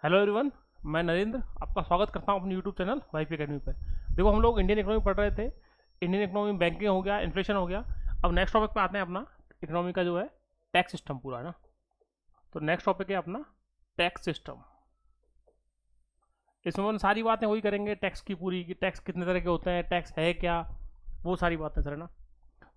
Hello everyone. मैं नरेंद्र आपका स्वागत करता हूं अपने यूट्यूब चैनल वाईपी अकेडमी पर। देखो, हम लोग इंडियन इकोनॉमी पढ़ रहे थे। इंडियन इकोनॉमी में बैंकिंग हो गया, इन्फ्लेशन हो गया। अब नेक्स्ट टॉपिक पे आते हैं अपना इकोनॉमी का जो है टैक्स सिस्टम पूरा है ना। तो नेक्स्ट टॉपिक है अपना टैक्स सिस्टम। इसमें हम सारी बातें वही करेंगे टैक्स की पूरी, कि टैक्स कितने तरह के होते हैं, टैक्स है क्या, वो सारी बातें सर है ना।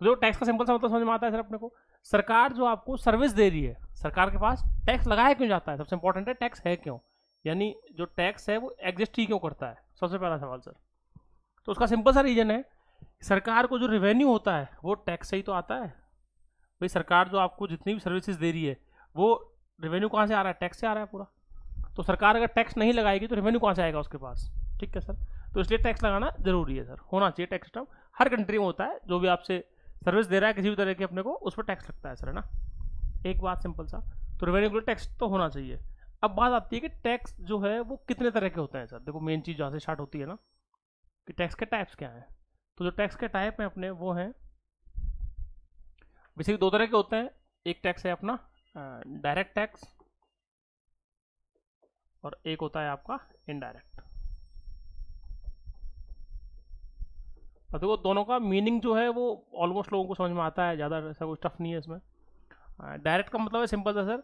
तो जो टैक्स का सिंपल सा मतलब समझ में आता है सर अपने को, सरकार जो आपको सर्विस दे रही है, सरकार के पास टैक्स लगाया क्यों जाता है, सबसे इंपॉर्टेंट है टैक्स है क्यों, यानी जो टैक्स है वो एग्जिस्ट ही क्यों करता है, सबसे पहला सवाल सर। तो उसका सिंपल सा रीजन है, सरकार को जो रेवेन्यू होता है वो टैक्स से ही तो आता है। भाई सरकार जो आपको जितनी भी सर्विसेज दे रही है वो रेवेन्यू कहाँ से आ रहा है, टैक्स से आ रहा है पूरा। तो सरकार अगर टैक्स नहीं लगाएगी तो रेवेन्यू कहाँ से आएगा उसके पास, ठीक है सर। तो इसलिए टैक्स लगाना जरूरी है सर, होना चाहिए टैक्स सिस्टम। हर कंट्री में होता है, जो भी आपसे सर्विस दे रहा है किसी भी तरह की अपने को, उस पर टैक्स लगता है सर है ना। एक बात सिंपल सा, तो रेवेन्यू के लिए टैक्स तो होना चाहिए। अब बात आती है कि टैक्स जो है वो कितने तरह के होते हैं सर। देखो, मेन चीज़ जहाँ से स्टार्ट होती है ना, कि टैक्स के टाइप्स क्या हैं। तो जो टैक्स के टाइप हैं अपने वो हैं बेसिकली दो तरह के होते हैं। एक टैक्स है अपना डायरेक्ट टैक्स, और एक होता है आपका इनडायरेक्ट। और देखो, दोनों का मीनिंग जो है वो ऑलमोस्ट लोगों को समझ में आता है, ज़्यादा ऐसा कुछ टफ नहीं है इसमें। डायरेक्ट का मतलब है सिंपल सा सर,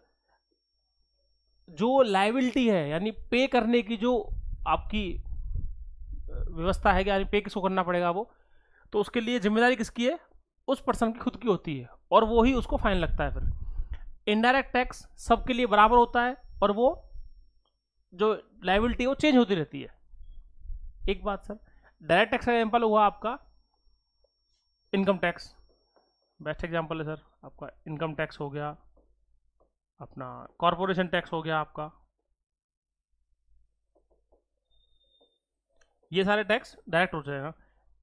जो लाइबिलिटी है यानी पे करने की जो आपकी व्यवस्था है कि यानी पे किसको करना पड़ेगा वो, तो उसके लिए जिम्मेदारी किसकी है, उस पर्सन की खुद की होती है, और वो ही उसको फाइन लगता है फिर। इनडायरेक्ट टैक्स सबके लिए बराबर होता है, और वो जो लाइबिलिटी है वो चेंज होती रहती है। एक बात सर, डायरेक्ट टैक्स का एग्जाम्पल हुआ आपका इनकम टैक्स, बेस्ट एग्जाम्पल है सर आपका। इनकम टैक्स हो गया अपना, कॉरपोरेशन टैक्स हो गया आपका, ये सारे टैक्स डायरेक्ट होते हैं ना।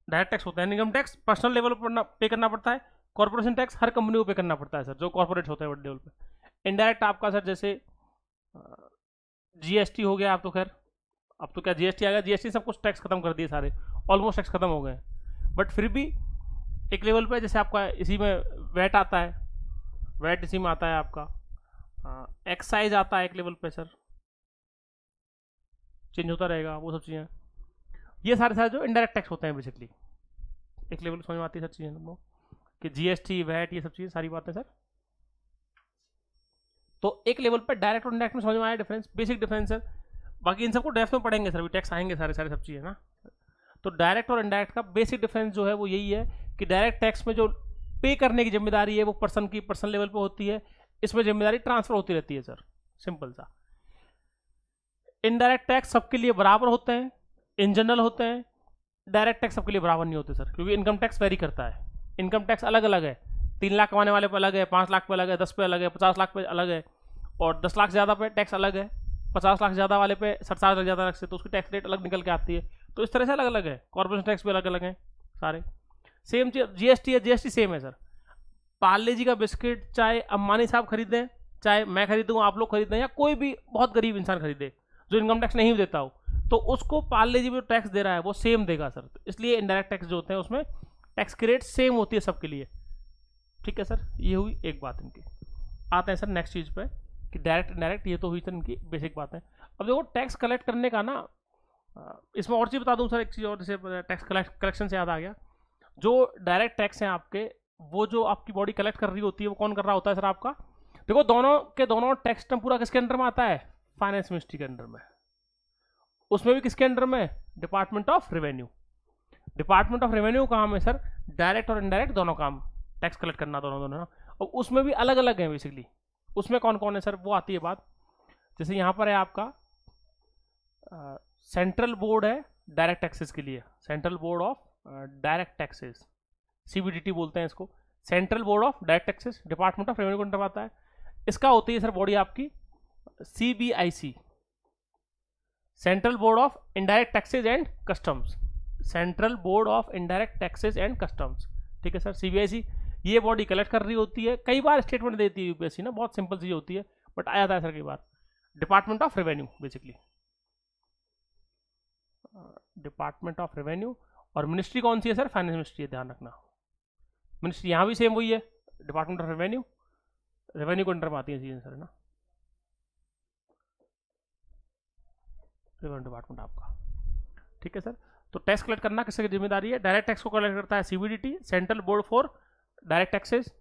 डायरेक्ट टैक्स होता है, इनकम टैक्स पर्सनल लेवल पर पे करना पड़ता है, कॉर्पोरेशन टैक्स हर कंपनी को पे करना पड़ता है सर, जो कॉर्पोरेट होता है बड़े लेवल पे। इनडायरेक्ट आपका सर जैसे जीएसटी हो गया, आप तो खैर अब तो क्या जीएसटी आ गया, जीएसटी सब कुछ टैक्स खत्म कर दिए सारे, ऑलमोस्ट टैक्स खत्म हो गए। बट फिर भी एक लेवल पे जैसे आपका इसी में वैट आता है, वैट इसी में आता है आपका, एक्साइज आता है एक लेवल पे सर, चेंज होता रहेगा वो सब चीज़ें। ये सारे सारे जो इनडायरेक्ट टैक्स होते हैं बेसिकली, एक लेवल समझ में आती है सर चीज़ें लोगों कि जीएसटी वैट ये सब चीज़ें सारी बातें सर। तो एक लेवल पर डायरेक्ट और इनडायरेक्ट में समझ में आया डिफरेंस, बेसिक डिफरेंस सर। बाकी इन सबको डेप्थ में पढ़ेंगे सर, टैक्स आएंगे सारे सारे सब चीज़ें ना। तो डायरेक्ट और इनडायरेक्ट का बेसिक डिफरेंस जो है वो यही है कि डायरेक्ट टैक्स में जो पे करने की जिम्मेदारी है वो पर्सन की पर्सनल लेवल पे होती है, इसमें जिम्मेदारी ट्रांसफर होती रहती है सर, सिंपल सा। इनडायरेक्ट टैक्स सबके लिए बराबर होते हैं, इन जनरल होते हैं। डायरेक्ट टैक्स सबके लिए बराबर नहीं होते सर, क्योंकि इनकम टैक्स वेरी करता है। इनकम टैक्स अलग अलग है, 3 लाख कमाने वाले पे अलग है, 5 लाख पे अलग है, 10 पे अलग है, 50 लाख पे अलग है, और 10 लाख ज़्यादा पे टैक्स अलग है, 50 लाख ज़्यादा वाले पे 60 लाख ज़्यादा अलग से, तो उसकी टैक्स रेट अलग निकल के आती है। तो इस तरह से अलग अलग है, कॉर्पोरेशन टैक्स भी अलग अलग है सारे। सेम चीज जीएसटी है, जीएसटी सेम है सर। पार्ले जी का बिस्किट चाहे अंबानी साहब खरीदें, चाहे मैं खरीदूँ, आप लोग खरीदें, या कोई भी बहुत गरीब इंसान खरीदे जो इनकम टैक्स नहीं देता हो, तो उसको पार्ले जी में टैक्स दे रहा है वो सेम देगा सर। तो इसलिए इनडायरेक्ट टैक्स जो होते हैं उसमें टैक्स की रेट सेम होती है सबके लिए, ठीक है सर। ये हुई एक बात इनकी। आते हैं सर नेक्स्ट चीज़ पे कि डायरेक्ट इनडायरेक्ट, ये तो हुई सर इनकी बेसिक बातें। अब देखो, टैक्स कलेक्ट करने का ना, इसमें और चीज़ बता दूं सर, एक चीज़ और, जैसे टैक्स कलेक्शन से याद आ गया, जो डायरेक्ट टैक्स हैं आपके, वो जो आपकी बॉडी कलेक्ट कर रही होती है वो कौन कर रहा होता है सर आपका। देखो, दोनों के दोनों टैक्स सिस्टम पूरा किसके अंडर में आता है, फाइनेंस मिनिस्ट्री के अंडर में। उसमें भी किसके अंडर में, department of revenue. Department of revenue काम है सर डायरेक्ट और इनडायरेक्ट दोनों काम, टैक्स कलेक्ट करना दोनों दोनों ना। और उसमें भी अलग अलग है बेसिकली। उसमें कौन कौन है सर, वो आती है बात। जैसे यहाँ पर है आपका सेंट्रल बोर्ड है डायरेक्ट टैक्सेस के लिए, central board of direct taxes, CBDT बोलते हैं इसको, central board of direct taxes, department of revenue को अंडर आता है। इसका होती है सर बॉडी आपकी CBIC, central board of indirect taxes and customs, central board of indirect taxes and customs, ठीक है सर। सीबीआईसी ये बॉडी कलेक्ट कर रही होती है, कई बार स्टेटमेंट देती है यूपीएससी ना, बहुत सिंपल चीज होती है बट आ जाता है सर कई बार। Department of revenue basically, department of revenue. और मिनिस्ट्री कौन सी है सर, फाइनेंस मिनिस्ट्री है, ध्यान रखना। मिनिस्ट्री यहाँ भी सेम वही है, डिपार्टमेंट ऑफ रेवेन्यू, रेवेन्यू को अंडर में आती है चीजें सर ना। रेवेन्यू डिपार्टमेंट आपका, ठीक है सर। तो टैक्स कलेक्ट करना किसकी जिम्मेदारी है? डायरेक्ट टैक्स को कलेक्ट करता है CBDT, central board for direct taxes,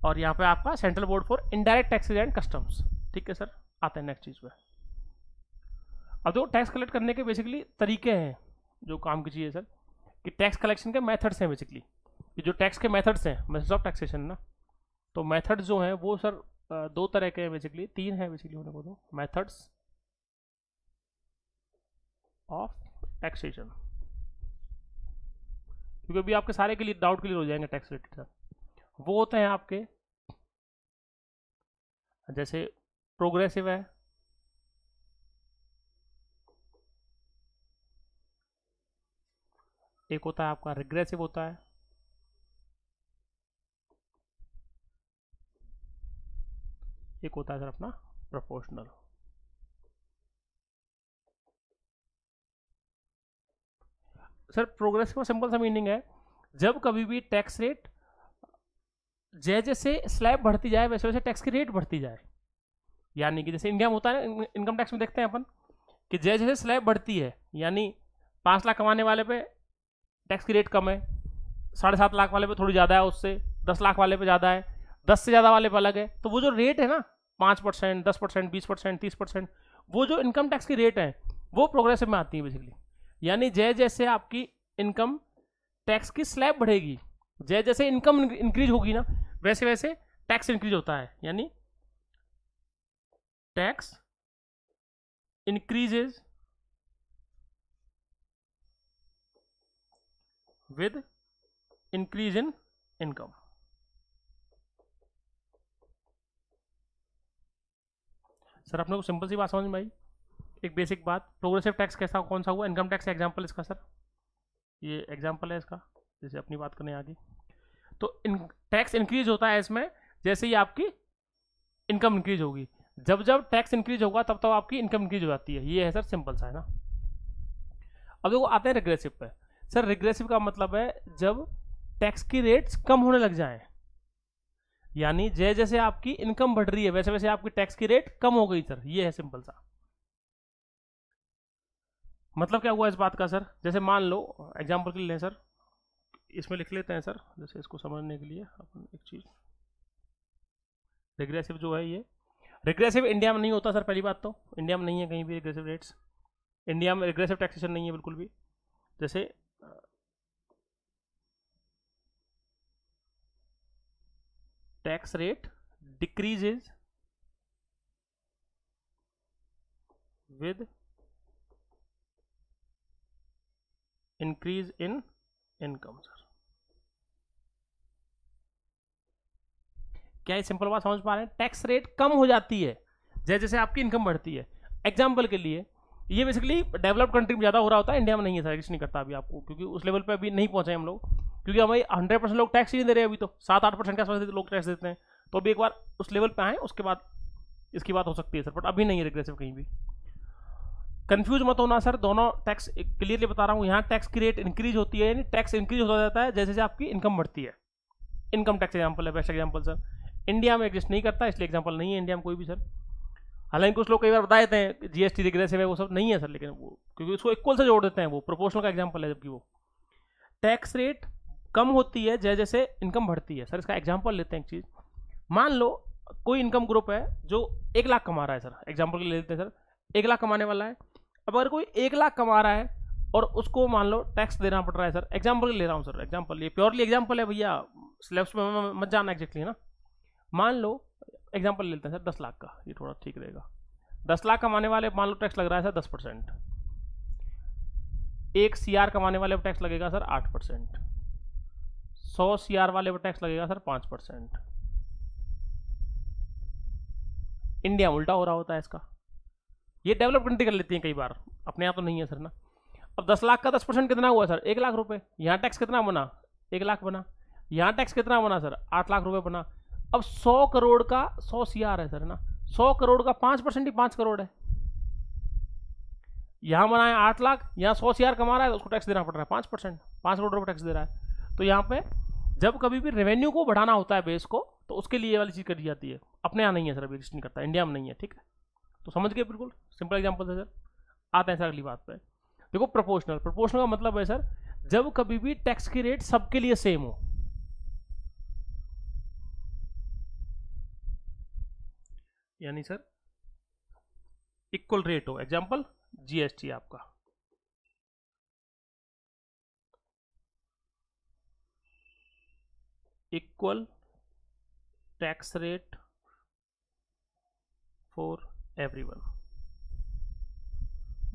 और यहाँ पे आपका central board for indirect taxes and customs, ठीक है सर। आते हैं नेक्स्ट चीज पे। अब जो टैक्स कलेक्ट करने के बेसिकली तरीके हैं, जो काम की चीज़ है सर, कि टैक्स कलेक्शन के मेथड्स हैं बेसिकली। ये जो टैक्स के मेथड्स हैं, मेथड्स ऑफ टैक्सेशन ना, तो मेथड्स जो हैं वो सर दो तरह के हैं बेसिकली, तीन हैं बेसिकली होने को। तो मेथड्स ऑफ टैक्सेशन, क्योंकि अभी आपके सारे के लिए डाउट क्लियर हो जाएंगे टैक्स रिलेटेड सर। वो होते हैं आपके, जैसे प्रोग्रेसिव है, एक होता है आपका रिग्रेसिव होता है, एक होता है सर अपना प्रोपोर्शनल। सर प्रोग्रेसिव का सिंपल सा मीनिंग है, जब कभी भी टैक्स रेट जैसे जैसे स्लैब बढ़ती जाए वैसे वैसे टैक्स की रेट बढ़ती जाए। यानी कि जैसे इंडिया में होता है ना, इनकम टैक्स में देखते हैं अपन कि जैसे जैसे स्लैब बढ़ती है, यानी 5 लाख कमाने वाले पे टैक्स की रेट कम है, 7.5 लाख वाले पे थोड़ी ज़्यादा है, उससे 10 लाख वाले पे ज़्यादा है, 10 से ज़्यादा वाले पे अलग है। तो वो जो रेट है ना 5%, 10%, 20%, 30%, वो जो इनकम टैक्स की रेट है वो प्रोग्रेसिव में आती है बेसिकली। यानी जैसे जैसे आपकी इनकम टैक्स की स्लैब बढ़ेगी, जैसे जैसे इनकम इंक्रीज होगी ना वैसे वैसे टैक्स इंक्रीज होता है। यानी tax increases with increase in income. Sir अपने को सिंपल सी बात समझ में आई, एक बेसिक बात। प्रोग्रेसिव टैक्स कैसा कौन सा हुआ? इनकम टैक्स एग्जांपल इसका सर, ये एग्जांपल है इसका, जैसे अपनी बात करने आगे। तो टैक्स इंक्रीज होता है इसमें जैसे ही आपकी इनकम इंक्रीज होगी, जब जब टैक्स इंक्रीज होगा तब तब आपकी इनकम इंक्रीज हो जाती है। ये है सर सिंपल सा, है ना। अब देखो आते हैं रिग्रेसिव पे। सर रिग्रेसिव का मतलब है जब टैक्स की रेट्स कम होने लग जाएं, यानी जैसे जैसे आपकी इनकम बढ़ रही है वैसे वैसे आपकी टैक्स की रेट कम हो गई सर। ये है सिंपल सा मतलब। क्या हुआ इस बात का सर? जैसे मान लो एग्जांपल के लिए लें सर, इसमें लिख लेते हैं सर, जैसे इसको समझने के लिए अपन एक चीज, रिग्रेसिव जो है ये, रिग्रेसिव इंडिया में नहीं होता सर। पहली बात तो इंडिया में नहीं है कहीं भी रिग्रेसिव रेट्स, इंडिया में रिग्रेसिव टैक्सेशन नहीं है बिल्कुल भी। जैसे tax rate decreases with increase in income sir. क्या ये सिंपल बात समझ पा रहे हैं? टैक्स रेट कम हो जाती है जैसे जैसे आपकी इनकम बढ़ती है। एग्जाम्पल के लिए ये बेसिकली डेवलप्ड कंट्री में ज़्यादा हो रहा होता है, इंडिया में नहीं है सर, एग्जिस्ट नहीं करता अभी आपको, क्योंकि उस लेवल पे अभी नहीं पहुंचे हम लोग, क्योंकि हमें 100% लोग टैक्स ही नहीं दे रहे हैं अभी। तो 7-8% के आसपास लोग टैक्स देते हैं। तो अभी एक बार उस लेवल पे आए उसके बाद इसकी बात हो सकती है सर, बट अभी नहीं है रिग्रेसिव कहीं भी। कंफ्यूज मत होना सर, दोनों टैक्स क्लियरली बता रहा हूँ। यहाँ टैक्स की रेट इंक्रीज होती है, यानी टैक्स इंक्रीज होता जाता है जैसे जैसे आपकी इनकम बढ़ती है। इनकम टैक्स एग्जाम्पल है, बेस्ट एग्जाम्पल सर। इंडिया में एग्जिस्ट नहीं करता इसलिए एग्जाम्पल नहीं है इंडिया में कोई भी सर। हालांकि कुछ लोग कई बार बता देते हैं जीएसटी रिग्रेसिव है, वो सब नहीं है सर, लेकिन वो क्योंकि उसको इक्वल से जोड़ देते हैं, वो प्रोपोर्शनल का एग्जाम्पल है। जबकि वो टैक्स रेट कम होती है जैसे जैसे इनकम बढ़ती है सर। इसका एग्जाम्पल लेते हैं एक चीज़, मान लो कोई इनकम ग्रुप है जो 1 लाख कमा रहा है सर, एग्जाम्पल के लिए लेते हैं सर, 1 लाख कमाने वाला है। अब अगर कोई 1 लाख कमा रहा है और उसको मान लो टैक्स देना पड़ रहा है सर, एग्जाम्पल ले रहा हूँ सर, एग्जाम्पल ये प्योरली एग्जाम्पल है भैया, स्लैब्स में मत जाना एग्जैक्टली, है ना। मान लो एग्जाम्पल लेते हैं सर 10 लाख का, ये थोड़ा ठीक रहेगा। 10 लाख कमाने वाले मान लो टैक्स लग रहा है सर 10%, 1 CR कमाने वाले पर टैक्स लगेगा सर 8%, 100 CR वाले पर टैक्स लगेगा सर 5%। इंडिया में उल्टा हो रहा होता है इसका। ये डेवलप कंट्री कर लेती है कई बार, अपने यहाँ तो नहीं है सर ना। अब 10 लाख का 10% कितना हुआ सर? 1 लाख रुपए। यहाँ टैक्स कितना बना? 1 लाख बना। यहाँ टैक्स कितना बना सर? 8 लाख रुपए बना। अब 100 करोड़ का 100 CR है सर ना, 100 करोड़ का 5% ही 5 करोड़ है। यहाँ बना है 8 लाख, यहाँ 100 CR कमा रहा है तो उसको टैक्स देना पड़ रहा है 5%, 5 करोड़ रुपये टैक्स दे रहा है। तो यहाँ पे जब कभी भी रेवेन्यू को बढ़ाना होता है बेस को, तो उसके लिए ये वाली चीज़ करी जाती है। अपने यहाँ नहीं है सर, अभी एग्जिस्ट नहीं करता, इंडिया में नहीं है, ठीक है। तो समझ गए, बिल्कुल सिंपल एग्जाम्पल है सर। आते हैं सर अगली बात पे। देखो प्रोपोर्शनल, प्रोपोर्शनल का मतलब है सर जब कभी भी टैक्स की रेट सबके लिए सेम हो, यानी सर इक्वल रेट हो। एग्जांपल जीएसटी आपका, equal tax rate for everyone,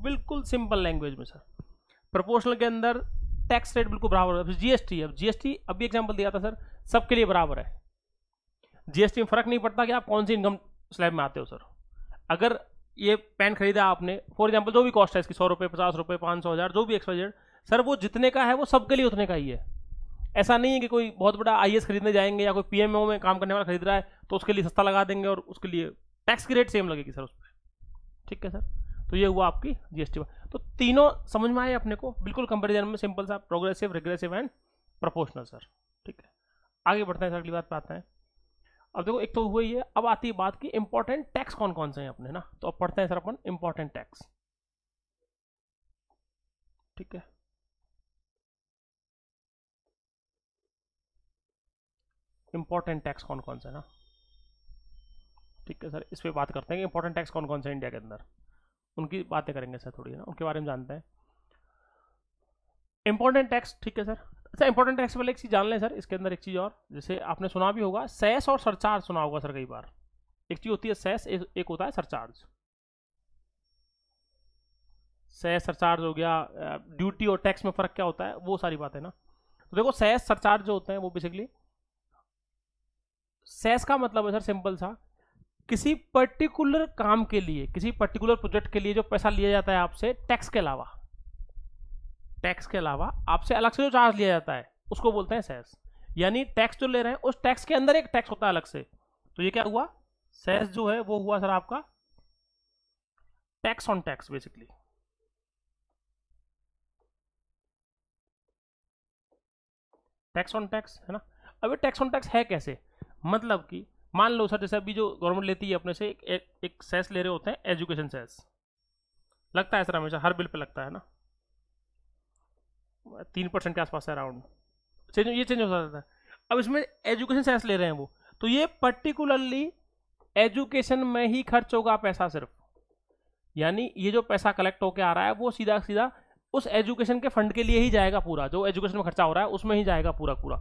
बिल्कुल सिंपल लैंग्वेज में सर। प्रोपोर्शनल के अंदर टैक्स रेट बिल्कुल बराबर है। जीएसटी, अब जीएसटी अभी एग्जांपल दिया था सर, सबके लिए बराबर है। जीएसटी में फर्क नहीं पड़ता कि आप कौन सी इनकम स्लैब में आते हो सर। अगर ये पेन खरीदा आपने, फॉर एग्जांपल जो भी कॉस्ट है इसकी, 100 रुपये, 50 रुपये, 500, 1000, जो भी XYZ सर, वो जितने का है वो सबके लिए उतने का ही है। ऐसा नहीं है कि कोई बहुत बड़ा आईएएस खरीदने जाएंगे या कोई पीएमओ में काम करने वाला खरीद रहा है तो उसके लिए सस्ता लगा देंगे और उसके लिए टैक्स की रेट सेम लगेगी सर उस पर। ठीक है सर, तो ये हुआ आपकी जीएसटी। तो तीनों समझ में आए अपने को, बिल्कुल कंपेरिजन में सिंपल सा, progressive, regressive and proportional sir. ठीक है, आगे बढ़ते हैं सर, अगली बात पे आते हैं। अब देखो एक तो हुआ ही है, अब आती है बात की इंपॉर्टेंट टैक्स कौन कौन से हैं अपने ना। तो अब पढ़ते हैं सर अपन इंपॉर्टेंट टैक्स। ठीक है, इंपॉर्टेंट टैक्स कौन कौन से है ना। ठीक है सर, इस पर बात करते हैं कि इंपॉर्टेंट टैक्स कौन कौन से इंडिया के अंदर, उनकी बातें करेंगे सर थोड़ी ना, उनके बारे में जानते हैं। इंपॉर्टेंट टैक्स, ठीक है सर। अच्छा, इंपॉर्टेंट टैक्स वाले एक चीज जान लें सर, इसके अंदर एक चीज और, जैसे आपने सुना भी होगा सेस और सरचार्ज, सुना होगा सर कई बार। एक चीज होती है सेस, एक होता है सरचार्ज। सेस सरचार्ज हो गया, ड्यूटी और टैक्स में फर्क क्या होता है, वो सारी बातें ना। तो देखो सेस सरचार्ज जो होते हैं वो बेसिकली, सेस का मतलब है सर सिंपल सा, किसी पर्टिकुलर काम के लिए, किसी पर्टिकुलर प्रोजेक्ट के लिए जो पैसा लिया जाता है आपसे टैक्स के अलावा, टैक्स के अलावा आपसे अलग से जो चार्ज लिया जाता है उसको बोलते हैं सेस। यानी टैक्स जो ले रहे हैं उस टैक्स के अंदर एक टैक्स होता है अलग से। तो ये क्या हुआ, सेस जो है वो हुआ सर आपका tax on tax basically. Tax on tax है ना। अब ये टैक्स ऑन टैक्स है कैसे, मतलब कि मान लो सर जैसे अभी जो गवर्नमेंट लेती है अपने से एक सेस ले रहे होते हैं, एजुकेशन सेस लगता है सर हमेशा हर बिल पे लगता है ना, 3% के आसपास है अराउंड, ये चेंज हो जाता है। अब इसमें एजुकेशन सेस ले रहे हैं वो, तो ये पर्टिकुलरली एजुकेशन में ही खर्च होगा पैसा सिर्फ। यानी ये जो पैसा कलेक्ट होकर आ रहा है वो सीधा सीधा उस एजुकेशन के फंड के लिए ही जाएगा, पूरा जो एजुकेशन में खर्चा हो रहा है उसमें ही जाएगा पूरा पूरा।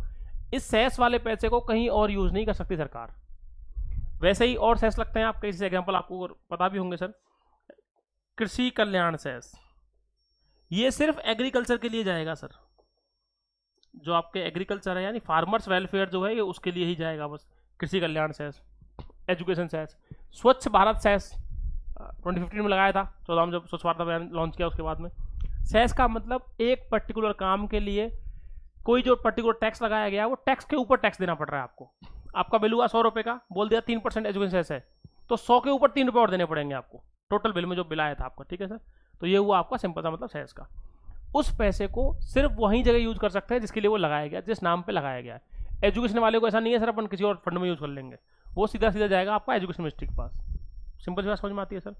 इस सेस वाले पैसे को कहीं और यूज नहीं कर सकती सरकार। वैसे ही और सेस लगते हैं आप, कई एग्जांपल आपको पता भी होंगे सर। कृषि कल्याण सेस, ये सिर्फ एग्रीकल्चर के लिए जाएगा सर, जो आपके एग्रीकल्चर है यानी फार्मर्स वेलफेयर जो है ये उसके लिए ही जाएगा बस। कृषि कल्याण सेस, एजुकेशन सेस, स्वच्छ भारत सेस 2015 में लगाया था, 14 में जब स्वच्छ भारत अभियान लॉन्च किया उसके बाद में। सेस का मतलब एक पर्टिकुलर काम के लिए कोई जो पर्टिकुलर टैक्स लगाया गया वो टैक्स के ऊपर टैक्स देना पड़ रहा है आपको। आपका बिल हुआ 100 रुपये का, बोल दिया 3% एजुकेशन सेस है, तो 100 के ऊपर 3 रुपये और देने पड़ेंगे आपको टोटल बिल में जो बिल आया था आपका। ठीक है सर, तो ये हुआ आपका सिंपल सा मतलब सेस का। उस पैसे को सिर्फ वहीं जगह यूज कर सकते हैं जिसके लिए वो लगाया गया, जिस नाम पे लगाया गया है। एजुकेशन वाले को ऐसा नहीं है सर अपन किसी और फंड में यूज कर लेंगे, वो सीधा सीधा जाएगा आपका एजुकेशन मिनिस्ट्री के पास। सिंपल सी बात समझ में आती है सर।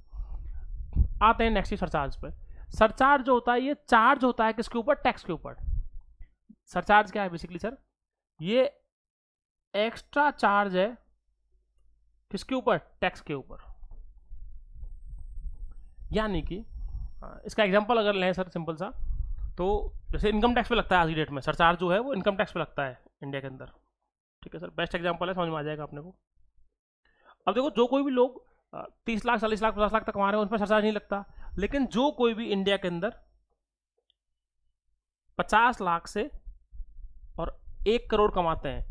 आते हैं नेक्स्ट सरचार्ज पे। सरचार्ज जो होता है ये चार्ज होता है किसके ऊपर, टैक्स के ऊपर। सरचार्ज क्या है बेसिकली सर, ये एक्स्ट्रा चार्ज है किसके ऊपर, टैक्स के ऊपर। यानी कि इसका एग्जांपल अगर लें सर सिंपल सा, तो जैसे इनकम टैक्स पे लगता है आज की डेट में सरचार्ज जो है वो इनकम टैक्स पे लगता है इंडिया के अंदर। ठीक है सर, बेस्ट एग्जांपल है, समझ में आ जाएगा अपने को। अब देखो जो कोई भी लोग 30 लाख 40 लाख 50 लाख तक कमा रहे हैं उन पर सरचार्ज नहीं लगता, लेकिन जो कोई भी इंडिया के अंदर 50 लाख से और 1 करोड़ कमाते हैं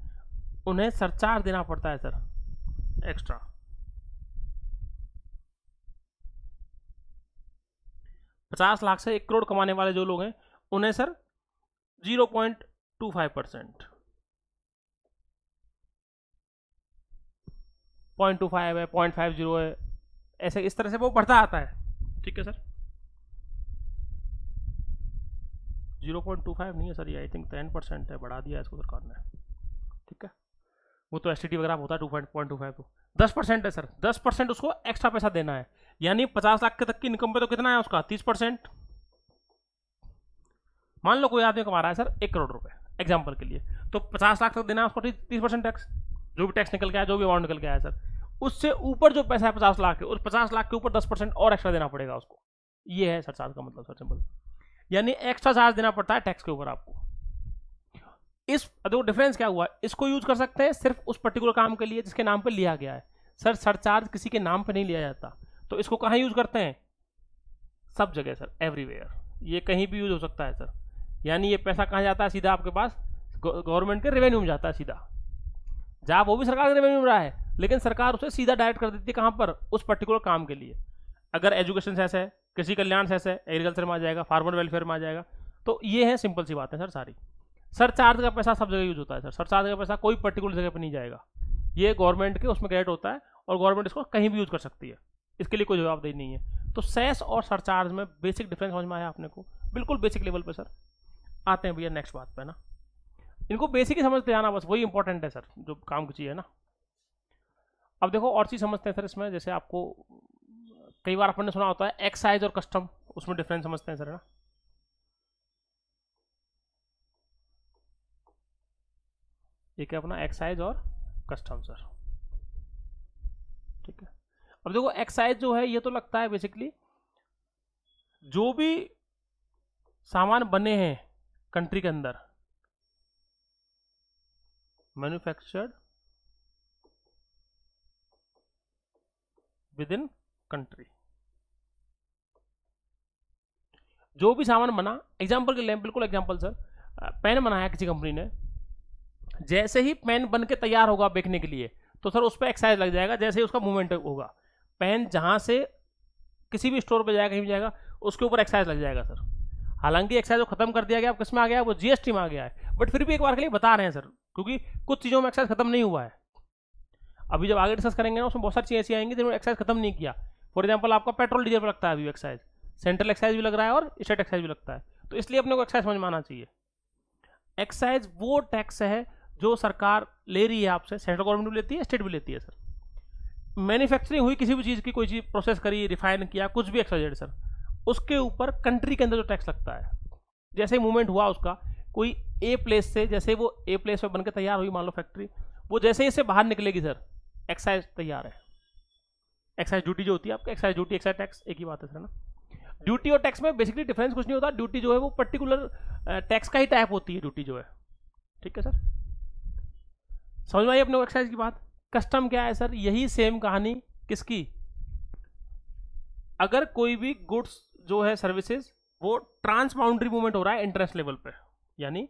उन्हें सरचार्ज देना पड़ता है सर एक्स्ट्रा। पचास लाख से 1 करोड़ कमाने वाले जो लोग हैं उन्हें सर 0.25%, 0.25 है, 0.50 है, ऐसे इस तरह से वो बढ़ता आता है। ठीक है सर, 0.25 नहीं है सर, ये आई थिंक 10% है, बढ़ा दिया इसको सरकार ने। ठीक है, वो तो एसटीटी वगैरह होता है 2.25, तो 10% है सर, 10% उसको एक्स्ट्रा पैसा देना है। यानी 50 लाख के तक की इनकम पे तो कितना है उसका 30%। मान लो कोई आदमी कमा रहा है सर 1 करोड़ रुपए एग्जाम्पल के लिए, तो 50 लाख तक देना है उसको 30% टैक्स, जो भी टैक्स निकल के आया, जो भी अमाउंट निकल के आया सर। उससे ऊपर जो पैसा है 50 लाख है, उस 50 लाख के ऊपर 10% और एक्स्ट्रा देना पड़ेगा उसको। ये है सर चार्ज का मतलब सर सिंपल, यानी एक्स्ट्रा चार्ज देना पड़ता है टैक्स के ऊपर आपको। इस देखो डिफरेंस क्या हुआ, इसको यूज कर सकते हैं सिर्फ उस पर्टिकुलर काम के लिए जिसके नाम पे लिया गया है सर। सरचार्ज किसी के नाम पे नहीं लिया जाता, तो इसको कहाँ यूज करते हैं, सब जगह सर, एवरीवेयर। ये कहीं भी यूज हो सकता है सर। यानी ये पैसा कहाँ जाता है, सीधा आपके पास गवर्नमेंट के रेवेन्यू में जाता है सीधा। जहाँ वो भी सरकार के रेवेन्यू में रहा है, लेकिन सरकार उसे सीधा डायरेक्ट कर देती है कहाँ पर, उस पर्टिकुलर काम के लिए। अगर एजुकेशन से ऐसा है, कृषि कल्याण से ऐसा है, एग्रीकल्चर में आ जाएगा, फार्मर वेलफेयर में आ जाएगा। तो ये है सिंपल सी बात है सर सारी। सरचार्ज का पैसा सब जगह यूज होता है सर। सरचार्ज का पैसा कोई पर्टिकुलर जगह पर नहीं जाएगा, ये गवर्नमेंट के उसमें क्रेडिट होता है और गवर्नमेंट इसको कहीं भी यूज कर सकती है, इसके लिए कोई जवाबदेही नहीं है। तो सेस और सरचार्ज में बेसिक डिफरेंस समझ में आया आपने को, बिल्कुल बेसिक लेवल पे सर। आते हैं भैया नेक्स्ट बात पे ना, इनको बेसिक ही समझते जाना, बस वही इंपॉर्टेंट है सर जो काम की चीज़ है ना। अब देखो और चीज़ समझते हैं सर इसमें, जैसे आपको कई बार अपन ने सुना होता है एक्साइज और कस्टम, उसमें डिफरेंस समझते हैं सर है ना। एक है अपना एक्साइज और कस्टम सर, ठीक है। अब देखो एक्साइज जो है ये तो लगता है बेसिकली जो भी सामान बने हैं कंट्री के अंदर, मैन्युफैक्चर्ड विद इन कंट्री, जो भी सामान बना, एग्जाम्पल के लिए बिल्कुल एग्जाम्पल सर, पेन बनाया किसी कंपनी ने, जैसे ही पेन बन के तैयार होगा बेचने के लिए, तो सर उस पर एक्साइज लग जाएगा। जैसे ही उसका मूवमेंट होगा, पेन जहां से किसी भी स्टोर पे जाएगा, कहीं भी जाएगा, उसके ऊपर एक्साइज लग जाएगा सर। हालांकि एक्साइज को खत्म कर दिया गया, अब किस में आ गया, वो जीएसटी में आ गया है, बट फिर भी एक बार के लिए बता रहे हैं सर, क्योंकि कुछ चीज़ों में एक्साइज खत्म नहीं हुआ है। अभी जब आगे डिस्कस करेंगे ना, उसमें बहुत सारी चीज़ें ऐसी आएंगी जिन्होंने एक्साइज खत्म नहीं किया। फॉर एग्जाम्पल आपका पेट्रोल डीजल पर लगता है अभी एक्साइज, सेंट्रल एक्साइज भी लग रहा है और स्टेट एक्साइज भी लगता है, तो इसलिए अपने को एक्साइज समझ में आना चाहिए। एक्साइज वो टैक्स है जो सरकार ले रही है आपसे, सेंट्रल गवर्नमेंट भी लेती है, स्टेट भी लेती है सर। मैन्युफैक्चरिंग हुई किसी भी चीज़ की, कोई चीज़ प्रोसेस करी, रिफाइन किया, कुछ भी एक्साइज सर, उसके ऊपर कंट्री के अंदर जो टैक्स लगता है, जैसे मूवमेंट हुआ उसका, कोई ए प्लेस से, जैसे वो ए प्लेस पे बनकर तैयार हुई मान लो फैक्ट्री, वो जैसे ही इससे बाहर निकलेगी सर, एक्साइज तैयार है। एक्साइज ड्यूटी जो होती है आपका, एक्साइज ड्यूटी एक्साइज टैक्स एक ही बात है सर ना। ड्यूटी और टैक्स में बेसिकली डिफरेंस कुछ नहीं होता। ड्यूटी जो है वो पर्टिकुलर टैक्स का ही टाइप होती है ड्यूटी जो है, ठीक है सर। समझ में आई अपने एक्साइज की बात। कस्टम क्या है सर, यही सेम कहानी किसकी, अगर कोई भी गुड्स जो है सर्विसेज वो ट्रांस बाउंड्री मूवमेंट हो रहा है इंटरनेशनल लेवल पे, यानी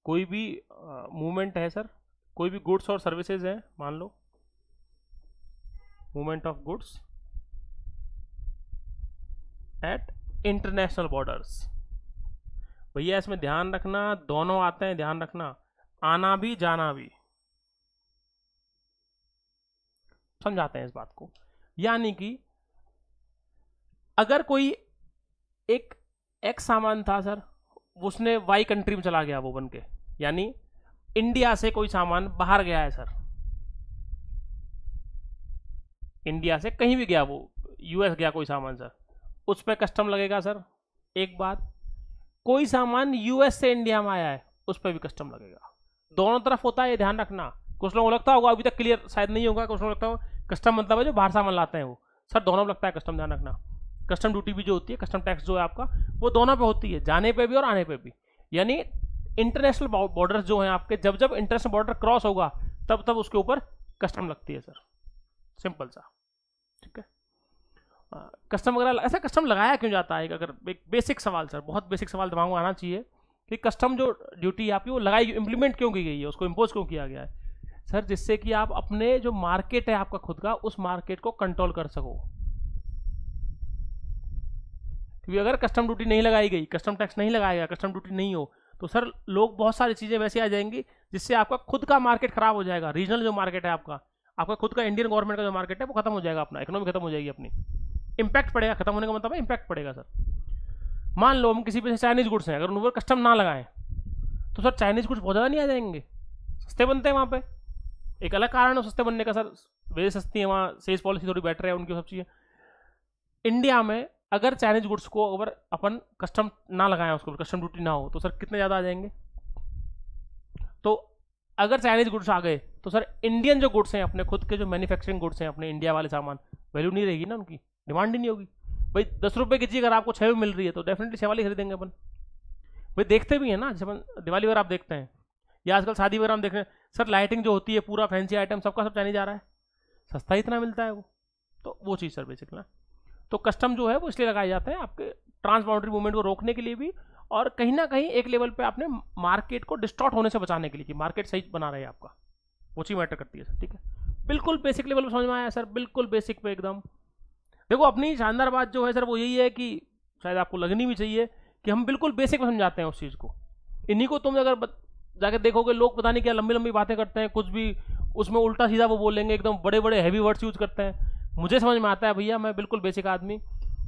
कोई भी मूवमेंट है सर, कोई भी गुड्स और सर्विसेज है, मान लो movement of goods at international borders. भैया इसमें ध्यान रखना, दोनों आते हैं, ध्यान रखना, आना भी जाना भी, समझाते हैं इस बात को। यानी कि अगर कोई एक एक्स सामान था सर, उसने वाई कंट्री में चला गया वो बन के, यानी इंडिया से कोई सामान बाहर गया है सर, इंडिया से कहीं भी गया, वो यूएस गया कोई सामान सर, उस पर कस्टम लगेगा सर। एक बात, कोई सामान यूएस से इंडिया में आया है, उस पर भी कस्टम लगेगा। दोनों तरफ होता है, ये ध्यान रखना। कुछ लोगों को लगता होगा, अभी तक क्लियर शायद नहीं होगा, कुछ लोगों को लगता होगा कस्टम मतलब है जो बाहर सामान लाते हैं वो, सर दोनों में लगता है कस्टम, ध्यान रखना। कस्टम ड्यूटी भी जो होती है, कस्टम टैक्स जो है आपका, वो दोनों पे होती है, जाने पे भी और आने पे भी। यानी इंटरनेशनल बॉर्डर्स जो हैं आपके, जब जब इंटरनेशनल बॉर्डर क्रॉस होगा तब तब उसके ऊपर कस्टम लगती है सर, सिंपल सा, ठीक है। कस्टम वगैरह ऐसा कस्टम लगाया क्यों जाता है, अगर एक बेसिक सवाल सर, बहुत बेसिक सवाल दिमाग में आना चाहिए कि कस्टम जो ड्यूटी है आपकी वो लगाई, इम्प्लीमेंट क्यों की गई है, उसको इम्पोज क्यों किया गया है सर, जिससे कि आप अपने जो मार्केट है आपका खुद का, उस मार्केट को कंट्रोल कर सको। क्योंकि अगर कस्टम ड्यूटी नहीं लगाई गई, कस्टम टैक्स नहीं लगाया गया, कस्टम ड्यूटी नहीं हो, तो सर लोग बहुत सारी चीज़ें वैसे आ जाएंगी जिससे आपका खुद का मार्केट खराब हो जाएगा। रीजनल जो मार्केट है आपका, आपका खुद का इंडियन गवर्नमेंट का जो मार्केट है वो खत्म हो जाएगा, अपना इकोनॉमी खत्म हो जाएगी अपनी, इंपैक्ट पड़ेगा। खत्म होने का मतलब है इंपैक्ट पड़ेगा सर। मान लो हम किसी पे चाइनीज गुड्स हैं, अगर उन पर कस्टम ना लगाएं तो सर चाइनीज गुड्स बहुत ज़्यादा नहीं आ जाएंगे, सस्ते बनते हैं वहाँ पे, एक अलग कारण है सस्ते बनने का सर, वेज सस्ती है, वहाँ सेल्स पॉलिसी थोड़ी बेटर है उनकी, सब चीज़ें। इंडिया में अगर चाइनीज गुड्स को अगर अपन कस्टम ना लगाएं, उसको कस्टम ड्यूटी ना हो, तो सर कितने ज़्यादा आ जाएंगे। तो अगर चाइनीज गुड्स आ गए तो सर इंडियन जो गुड्स हैं, अपने खुद के जो मैन्युफैक्चरिंग गुड्स हैं, अपने इंडिया वाले सामान, वैल्यू नहीं रहेगी ना उनकी, डिमांड ही नहीं होगी। भाई 10 रुपये की चीज़ अगर आपको 6 में मिल रही है तो डेफिनेटली 6 वाली खरीदेंगे अपन। भाई देखते भी हैं ना, जैसे अपन दिवाली वगैरह आप देखते हैं, या आजकल शादी वगैरह हम देख रहे हैं सर, लाइटिंग जो होती है, पूरा फैंसी आइटम सबका सब चाइनीज आ रहा है, सस्ता ही इतना मिलता है वो। तो वो चीज़ सर बेसिकली ना, तो कस्टम जो है वो इसलिए लगाए जाते हैं आपके ट्रांस बाउंड्री मूवमेंट को रोकने के लिए भी, और कहीं ना कहीं एक लेवल पे आपने मार्केट को डिस्टॉर्ट होने से बचाने के लिए, कि मार्केट सही बना रहे आपका, वो चीज़ मैटर करती है सर। ठीक है, बिल्कुल बेसिक लेवल पे समझ में आया सर, बिल्कुल बेसिक पे एकदम। देखो अपनी शानदार बात जो है सर वो यही है कि शायद आपको लगनी भी चाहिए कि हम बिल्कुल बेसिक में समझाते हैं उस चीज़ को। इन्हीं को तुम अगर जाके देखोगे, लोग पता नहीं क्या लंबी लंबी बातें करते हैं, कुछ भी उसमें उल्टा सीधा वो बोलेंगे, एकदम बड़े बड़े हैवी वर्ड्स यूज करते हैं। मुझे समझ में आता है भैया, मैं बिल्कुल बेसिक आदमी,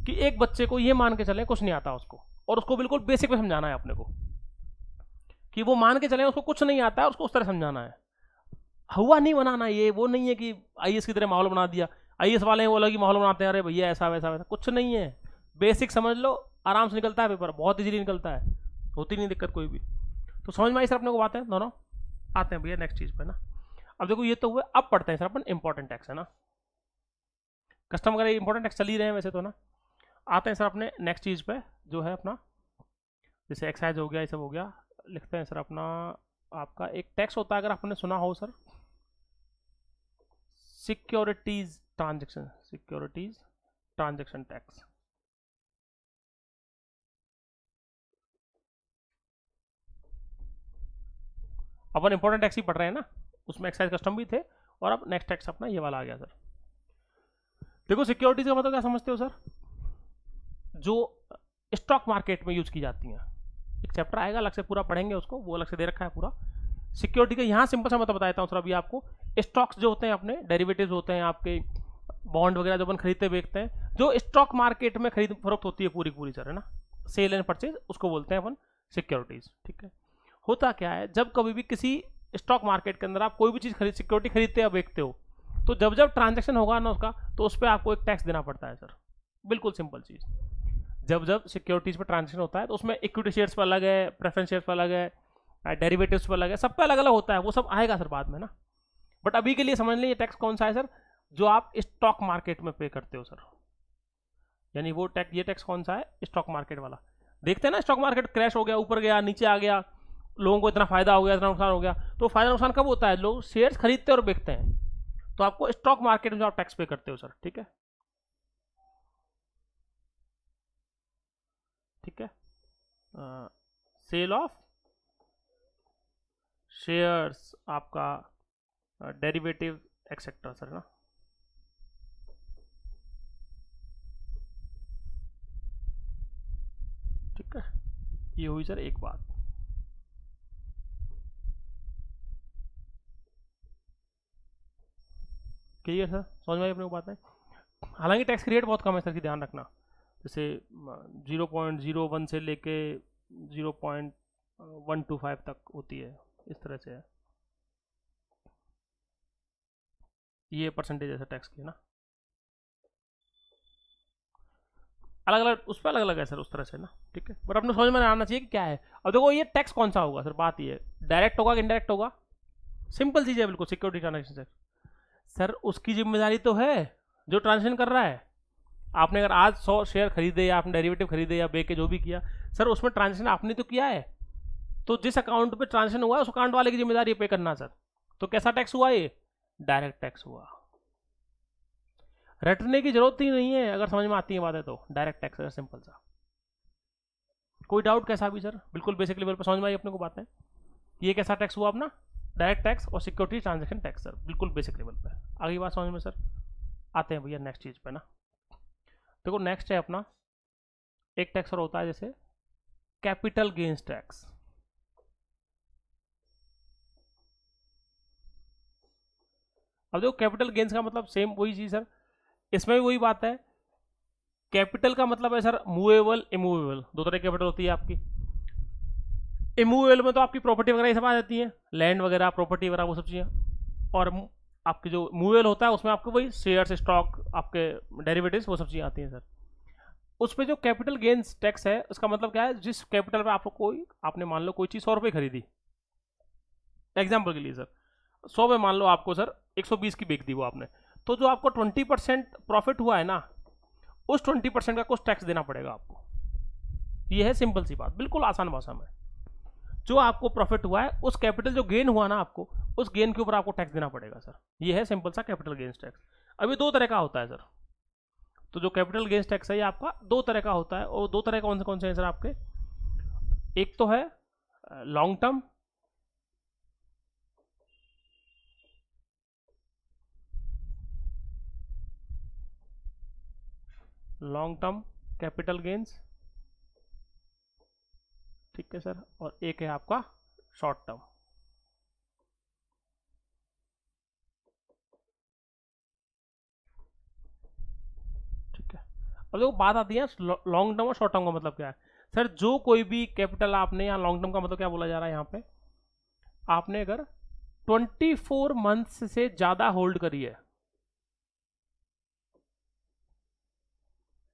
कि एक बच्चे को ये मान के चले कुछ नहीं आता उसको, और उसको बिल्कुल बेसिक में समझाना है अपने को, कि वो मान के चले उसको कुछ नहीं आता है, उसको उस तरह समझाना है, हुआ नहीं बनाना। ये वो नहीं है कि आईएएस की तरह माहौल बना दिया, आईएएस वाले हैं वो अलग ही माहौल बनाते हैं, अरे भैया ऐसा वैसा वैसा कुछ नहीं है, बेसिक समझ लो, आराम से निकलता है पेपर, बहुत इजीली निकलता है, होती नहीं दिक्कत कोई भी। तो समझ में आई सर अपने को बातें दोनों। आते हैं भैया नेक्स्ट चीज़ पे ना। अब देखो ये तो हुए, अब पढ़ते हैं सर अपन इंपॉर्टेंट टैक्स, है ना, कस्टम वगैरह इंपॉर्टेंट टैक्स चल ही रहे हैं वैसे तो ना। आते हैं सर अपने नेक्स्ट चीज़ पे जो है अपना, जैसे एक्साइज हो गया, ये सब हो गया, लिखते हैं सर अपना, आपका एक टैक्स होता है अगर आपने सुना हो sir, securities transaction, securities transaction tax. अपन इंपॉर्टेंट टैक्स ही पढ़ रहे हैं ना, उसमें एक्साइज कस्टम भी थे, और अब नेक्स्ट टैक्स अपना ये वाला आ गया सर। देखो सिक्योरिटीज का मतलब क्या समझते हो सर, जो स्टॉक मार्केट में यूज की जाती हैं, एक चैप्टर आएगा अलग से, पूरा पढ़ेंगे उसको, वो अलग से दे रखा है पूरा। सिक्योरिटी का यहाँ सिंपल सा मतलब बताता हूँ सर अभी आपको। स्टॉक्स जो होते हैं अपने, डेरिवेटिव्स होते हैं आपके, बॉन्ड वगैरह जो अपन खरीदते बेचते हैं, जो स्टॉक मार्केट में खरीद फरोख्त होती है पूरी पूरी सर, है ना, सेल एंड परचेज, उसको बोलते हैं अपन सिक्योरिटीज। ठीक है, होता क्या है, जब कभी भी किसी स्टॉक मार्केट के अंदर आप कोई भी चीज़ खरीद, सिक्योरिटी खरीदते या बेचते हो, तो जब जब ट्रांजेक्शन होगा ना उसका, तो उस पर आपको एक टैक्स देना पड़ता है सर, बिल्कुल सिंपल चीज़। जब जब सिक्योरिटीज पर ट्रांजेक्शन होता है तो उसमें इक्विटी शेयर्स पर अलग है, प्रेफरेंस शेयर्स पर अलग है, डेरिवेटिव्स पर अलग है, सब पे अलग अलग होता है, वो सब आएगा सर बाद में ना। बट अभी के लिए समझ लें ये टैक्स कौन सा है सर, जो आप स्टॉक मार्केट में पे करते हो सर, यानी वो टैक्स, ये टैक्स कौन सा है, स्टॉक मार्केट वाला। देखते हैं ना स्टॉक मार्केट क्रैश हो गया, ऊपर गया, नीचे आ गया, लोगों को इतना फायदा हो गया, इतना नुकसान हो गया, तो फायदा नुकसान कब होता है, लोग शेयर्स खरीदते और बेचते हैं, तो आपको स्टॉक मार्केट में जो आप टैक्स पे करते हो सर। ठीक है, ठीक है, सेल ऑफ शेयर्स आपका, डेरिवेटिव एक्सेट्रा सर, ना। ठीक है, ये हुई सर एक बात। क्लियर सर, समझ में आई अपने को बात है। हालांकि टैक्स की रेट बहुत कम है सर, की ध्यान रखना, जैसे 0.01 से लेके 0.125 तक होती है, इस तरह से है ये परसेंटेज है टैक्स की, ना, अलग अलग उस पर अलग अलग है सर, उस तरह से ना। ठीक है, पर अपने समझ में आना चाहिए कि क्या है। अब देखो ये टैक्स कौन सा होगा सर, बात ये है, डायरेक्ट होगा कि इनडायरेक्ट होगा, सिंपल चीज़ है बिल्कुल, सिक्योरिटी ट्रांजेक्शन टैक्स सर, उसकी जिम्मेदारी तो है जो ट्रांजेक्शन कर रहा है। आपने अगर आज 100 शेयर खरीदे, या आपने डेरिवेटिव खरीदे या बेचे जो भी किया सर, उसमें ट्रांजेक्शन आपने तो किया है, तो जिस अकाउंट पे ट्रांजेक्शन हुआ है उस अकाउंट वाले की जिम्मेदारी पे करना सर। तो कैसा टैक्स हुआ, ये डायरेक्ट टैक्स हुआ, रटने की जरूरत ही नहीं है, अगर समझ में आती है बातें तो डायरेक्ट टैक्स है, सिंपल सा। कोई डाउट कैसा भी सर, बिल्कुल बेसिक लेवल पर समझ में आई अपने को बातें। ये कैसा टैक्स हुआ अपना, डायरेक्ट टैक्स और सिक्योरिटी ट्रांजेक्शन टैक्स सर, बिल्कुल बेसिक लेवल पे। आगे बात समझ में सर। आते हैं भैया नेक्स्ट चीज़ पे ना। देखो नेक्स्ट है अपना एक टैक्स और होता है जैसे कैपिटल गेन्स टैक्स। अब देखो कैपिटल गेन्स का मतलब सेम वही चीज़ सर, इसमें भी वही बात है। कैपिटल का मतलब है सर मूवेबल इमूवेबल, दो तरह की कैपिटल होती है आपकी। इमूवेबल में तो आपकी प्रॉपर्टी वगैरह ये सब आ जाती है, लैंड वगैरह प्रॉपर्टी वगैरह वो सब चीज़ें। और आपके जो मूवेबल होता है उसमें आपको वही शेयर्स, स्टॉक, आपके डेरिवेटिव्स, वो सब चीज़ें आती हैं सर। उस पर जो कैपिटल गेन्स टैक्स है, उसका मतलब क्या है, जिस कैपिटल पे आपको आपने मान लो कोई चीज़ 100 रुपये खरीदी, एग्जाम्पल के लिए सर 100 में मान लो आपको सर 120 की बेच दी वो आपने, तो जो आपको 20% प्रॉफिट हुआ है ना, उस 20% का कुछ टैक्स देना पड़ेगा आपको। ये है सिंपल सी बात, बिल्कुल आसान भाषा में। जो आपको प्रॉफिट हुआ है, उस कैपिटल जो गेन हुआ ना आपको, उस गेन के ऊपर आपको टैक्स देना पड़ेगा सर। ये है सिंपल सा कैपिटल गेन्स टैक्स। अभी 2 तरह का होता है सर। तो जो कैपिटल गेन्स टैक्स है ये आपका 2 तरह का होता है, और 2 तरह कौन से हैं सर आपके? एक तो है लॉन्ग टर्म, कैपिटल गेन्स, ठीक है सर, और एक है आपका शॉर्ट टर्म। ठीक है, अब देखो बात आती है लॉन्ग टर्म और शॉर्ट टर्म का मतलब क्या है सर। जो कोई भी कैपिटल आपने यहाँ, लॉन्ग टर्म का मतलब क्या बोला जा रहा है यहाँ पे, आपने अगर 24 मंथ्स से ज्यादा होल्ड करी है,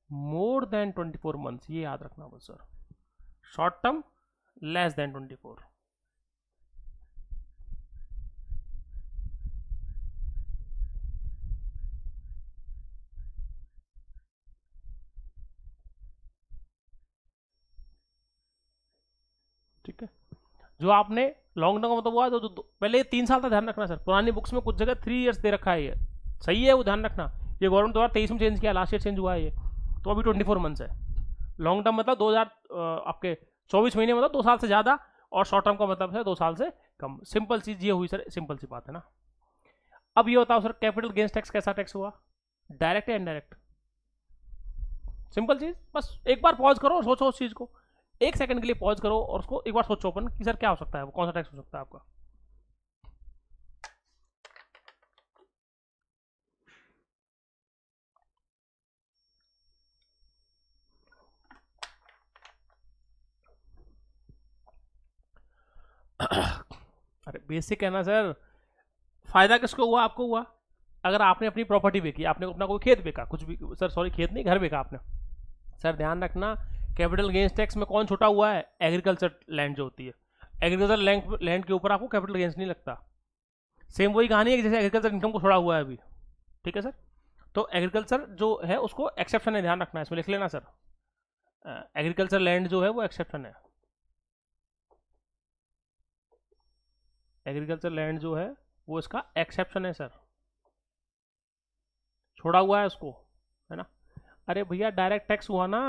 मोर देन 24 मंथ्स, ये याद रखना बस sir. Short term less than 24। ठीक है, जो आपने लॉन्ग टर्म का मतलब हुआ तो पहले 3 साल का ध्यान रखना सर। पुरानी बुक्स में कुछ जगह 3 ईयर्स दे रखा है, ये सही है, वो ध्यान रखना। ये गवर्नमेंट 2023 में चेंज किया, लास्ट ईयर चेंज हुआ है ये, तो अभी 24 मंथ्स है। लॉन्ग टर्म मतलब 2000 आपके 24 महीने मतलब 2 साल से ज़्यादा, और शॉर्ट टर्म का मतलब है 2 साल से कम। सिंपल चीज़ ये हुई सर, सिंपल सी बात है ना। अब ये बताओ सर, कैपिटल गेन्स टैक्स कैसा टैक्स हुआ, डायरेक्ट या इनडायरेक्ट? सिंपल चीज़, बस एक बार पॉज करो और सोचो उस चीज़ को, 1 सेकंड के लिए पॉज करो और उसको एक बार सोचो अपन कि सर क्या हो सकता है, वो कौन सा टैक्स हो सकता है आपका। अरे बेसिक है ना सर, फायदा किसको हुआ, आपको हुआ। अगर आपने अपनी प्रॉपर्टी बेची, आपने अपना कोई खेत बेचा, कुछ भी सर, सॉरी खेत नहीं, घर बेचा आपने, सर ध्यान रखना कैपिटल गेन्स टैक्स में कौन छूटा हुआ है, एग्रीकल्चर लैंड जो होती है। एग्रीकल्चर लैंड के ऊपर आपको कैपिटल गेन्स नहीं लगता। सेम वही कहानी है कि जैसे एग्रीकल्चर इनकम को छोड़ा हुआ है अभी, ठीक है सर। तो एग्रीकल्चर जो है उसको एक्सेप्शन है, ध्यान रखना है, इसमें लिख लेना सर, एग्रीकल्चर लैंड जो है वो एक्सेप्शन है। एग्रीकल्चर लैंड जो है वो इसका एक्सेप्शन है सर, छोड़ा हुआ है उसको, है ना। अरे भैया डायरेक्ट टैक्स हुआ ना,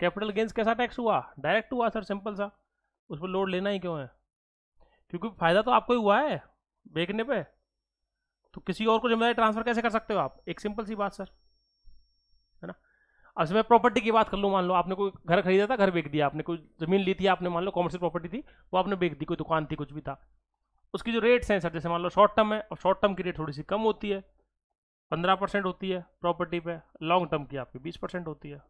कैपिटल गेन्स कैसा टैक्स हुआ, डायरेक्ट हुआ सर, सिंपल सा। उस पर लोड लेना ही क्यों है, क्योंकि फायदा तो आपको ही हुआ है बेचने पे, तो किसी और को जिम्मेदारी ट्रांसफर कैसे कर सकते हो आप, एक सिंपल सी बात सर, है ना। अब मैं प्रॉपर्टी की बात कर लूँ, मान लो आपने कोई घर खरीदा था, घर बेच दिया आपने, कोई जमीन ली थी आपने, मान लो कॉमर्शियल प्रॉपर्टी थी, वो आपने बेच दी, कोई दुकान थी, कुछ भी था। उसकी जो रेट्स हैं सर, जैसे मान लो शॉर्ट टर्म है, और शॉर्ट टर्म की रेट थोड़ी सी कम होती है, 15% होती है प्रॉपर्टी पे, लॉन्ग टर्म की आपकी 20% होती है,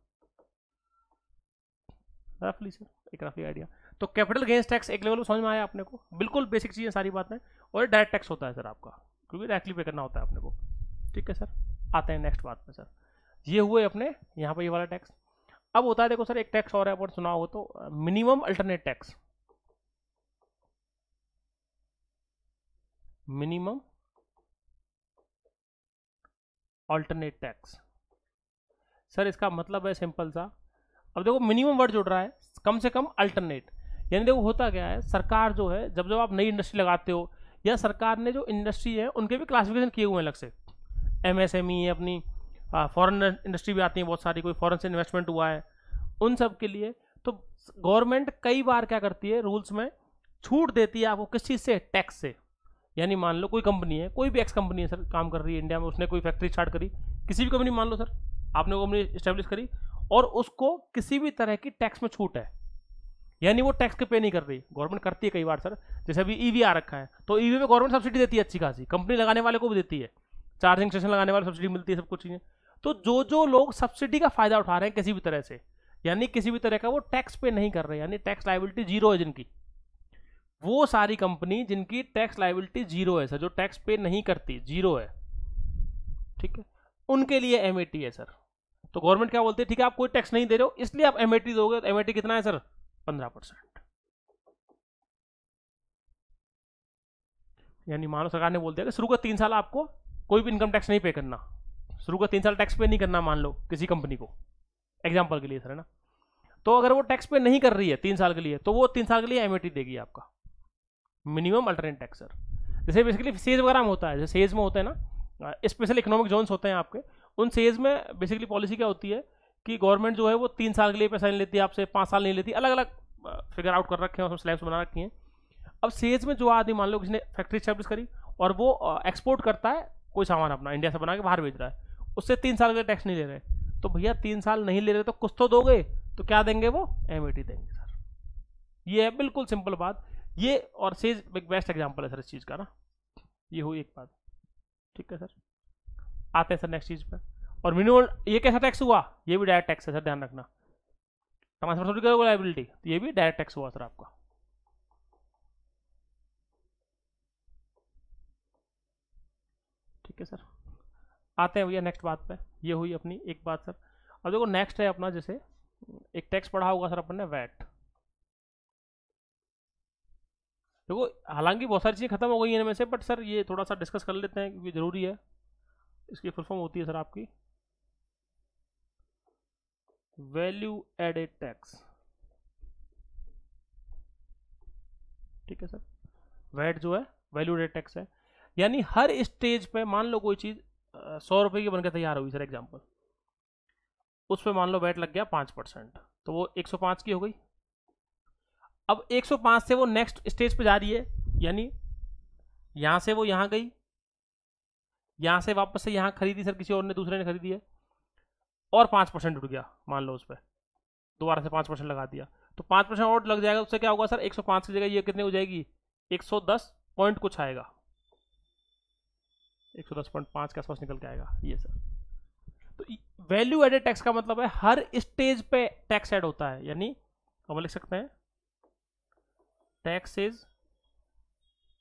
रफली सर, एक रफली आइडिया। तो कैपिटल गेन्स टैक्स एक लेवल में समझ में आया अपने को, बिल्कुल बेसिक चीज़ें सारी बातें। और डायरेक्ट टैक्स होता है सर आपका, क्योंकि डायरेक्टली पे करना होता है अपने को। ठीक है सर, आते हैं नेक्स्ट बात में सर। ये हुए अपने यहाँ पे ये वाला टैक्स। अब होता है देखो सर, एक टैक्स और है, अपन सुना हो तो, minimum alternate tax. Minimum alternate tax sir, इसका मतलब है सिंपल सा। अब देखो मिनिमम वर्ड जुड़ रहा है, कम से कम अल्टरनेट, यानी देखो होता क्या है, सरकार जो है जब जब आप नई इंडस्ट्री लगाते हो, या सरकार ने जो इंडस्ट्री है उनके भी क्लासिफिकेशन किए हुए हैं अलग से। एमएसएमई है अपनी, फॉरेन इंडस्ट्री भी आती है बहुत सारी, कोई फॉरेन से इन्वेस्टमेंट हुआ है, उन सब के लिए। तो गवर्नमेंट कई बार क्या करती है, रूल्स में छूट देती है आपको, किस चीज़ से, टैक्स से। यानी मान लो कोई कंपनी है, कोई भी एक्स कंपनी है सर, काम कर रही है इंडिया में, उसने कोई फैक्ट्री स्टार्ट करी, किसी भी कंपनी मान लो सर, आपने कंपनी इस्टेब्लिश करी, और उसको किसी भी तरह की टैक्स में छूट है, यानी वो टैक्स के पे नहीं कर रही, गवर्नमेंट करती है कई बार सर। जैसे अभी ईवी आ रखा है, तो ईवी में गवर्नमेंट सब्सिडी देती है अच्छी खासी, कंपनी लगाने वाले को भी देती है, चार्जिंग स्टेशन लगाने वाले सब्सिडी मिलती है, सब कुछ चीज़ें। तो जो जो लोग सब्सिडी का फायदा उठा रहे हैं किसी भी तरह से, यानी किसी भी तरह का वो टैक्स पे नहीं कर रहे, यानी टैक्स लाइबिलिटी जीरो है जिनकी, वो सारी कंपनी जिनकी टैक्स लायबिलिटी जीरो है सर, जो टैक्स पे नहीं करती, जीरो है, ठीक है, उनके लिए एमएटी है सर। तो गवर्नमेंट क्या बोलती है, ठीक है आप कोई टैक्स नहीं दे रहे हो इसलिए आप एमएटी दोगे, तो एमएटी कितना है सर, 15%। यानी मान लो सरकार ने बोल दिया कि शुरू का 3 साल आपको कोई भी इनकम टैक्स नहीं पे करना, शुरू का 3 साल टैक्स पे नहीं करना, मान लो किसी कंपनी को, एग्जाम्पल के लिए सर, है ना। तो अगर वो टैक्स पे नहीं कर रही है 3 साल के लिए, तो वो 3 साल के लिए एमएटी देगी आपका, मिनिमम अल्टरनेट टैक्स सर। जैसे बेसिकली सेज वगैरह में होता है, जैसे सेज में होता है ना, स्पेशल इकोनॉमिक जोन्स होते हैं आपके, उन सेज में बेसिकली पॉलिसी क्या होती है कि गवर्नमेंट जो है वो 3 साल के लिए पैसा नहीं लेती आपसे, 5 साल नहीं लेती, अलग अलग फिगर आउट कर रखे हैं, उसमें स्लैब्स बना रखी हैं। अब सेज में जो आदमी मान लो किसी ने फैक्ट्री स्टैब्लिश करी और वो एक्सपोर्ट करता है कोई सामान अपना, इंडिया से बना के बाहर बेच रहा है, उससे 3 साल का टैक्स नहीं ले रहे, तो भैया 3 साल नहीं ले रहे तो कुछ तो दोगे, तो क्या देंगे वो, एमएटी देंगे सर। ये है बिल्कुल सिंपल बात ये, और सेज एक बेस्ट एग्जांपल है सर इस चीज़ का ना। ये हुई एक बात, ठीक है सर। आते हैं सर नेक्स्ट चीज़ पे। और मिनिमम ये कैसा टैक्स हुआ, ये भी डायरेक्ट टैक्स है सर, ध्यान रखना। ट्रांसफर लायबिलिटी, तो ये भी डायरेक्ट टैक्स हुआ सर आपका। ठीक है सर, आते हैं भैया नेक्स्ट बात पे। ये हुई अपनी एक बात सर। अब देखो नेक्स्ट है अपना, जैसे एक टैक्स पढ़ा होगा सर अपन ने, वैट। देखो हालांकि बहुत सारी चीज़ें खत्म हो गई हैं इनमें से, बट सर ये थोड़ा सा डिस्कस कर लेते हैं क्योंकि ज़रूरी है। इसकी फुल फॉर्म होती है सर आपकी वैल्यू एडेड टैक्स, ठीक है सर। वैट जो है वैल्यू एडेड टैक्स है, यानी हर स्टेज पे मान लो कोई चीज़ 100 रुपये की बनकर तैयार हुई सर, एग्जाम्पल, उस पर मान लो वैट लग गया 5%, तो वो 105 की हो गई। अब 105 से वो नेक्स्ट स्टेज पे जा रही है, यानी यहां से वो यहां गई, यहां से वापस से यहां खरीदी सर, किसी और ने, दूसरे ने खरीदी है, और 5% उठ गया मान लो उस पर, दोबारा से 5% लगा दिया, तो 5% और लग जाएगा, उससे क्या होगा सर, 105 की जगह ये कितने हो जाएगी, 110 पॉइंट कुछ आएगा, 110.5 के आसपास निकल के आएगा ये सर। तो वैल्यू एडेड टैक्स का मतलब है हर स्टेज पे टैक्स ऐड होता है, यानी हम लिख सकते हैं tax is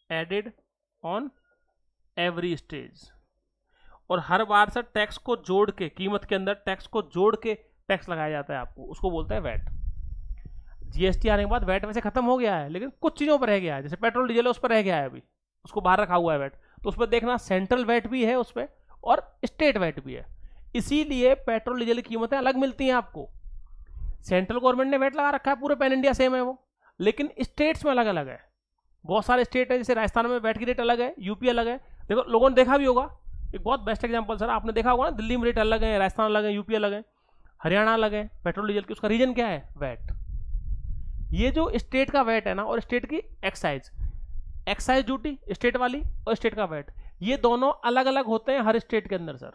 added on every stage. और हर बार सर टैक्स को जोड़ के, कीमत के अंदर टैक्स को जोड़ के टैक्स लगाया जाता है आपको, उसको बोलता है वैट। जीएसटी आने के बाद वैट वैसे खत्म हो गया है, लेकिन कुछ चीज़ों पर रह गया है, जैसे पेट्रोल डीजल है उस पर रह गया है अभी, उसको बाहर रखा हुआ है वैट, तो उस पर देखना सेंट्रल वैट भी है उस पर और स्टेट वैट भी है, इसीलिए पेट्रोल डीजल की कीमतें अलग मिलती हैं आपको। सेंट्रल गवर्नमेंट ने वैट लगा रखा है, पूरे पैन इंडिया सेम है वो, लेकिन स्टेट्स में अलग अलग है। बहुत सारे स्टेट है, जैसे राजस्थान में वैट की रेट अलग है, यूपी अलग है। देखो लोगों ने देखा भी होगा, एक बहुत बेस्ट एग्जांपल सर, आपने देखा होगा ना, दिल्ली में रेट अलग है, राजस्थान अलग है, यूपी अलग है, हरियाणा अलग है पेट्रोल डीजल की, उसका रीजन क्या है, वैट। ये जो स्टेट का वैट है ना, और स्टेट की एक्साइज ड्यूटी स्टेट वाली, और स्टेट का वैट, ये दोनों अलग अलग होते हैं हर स्टेट के अंदर सर,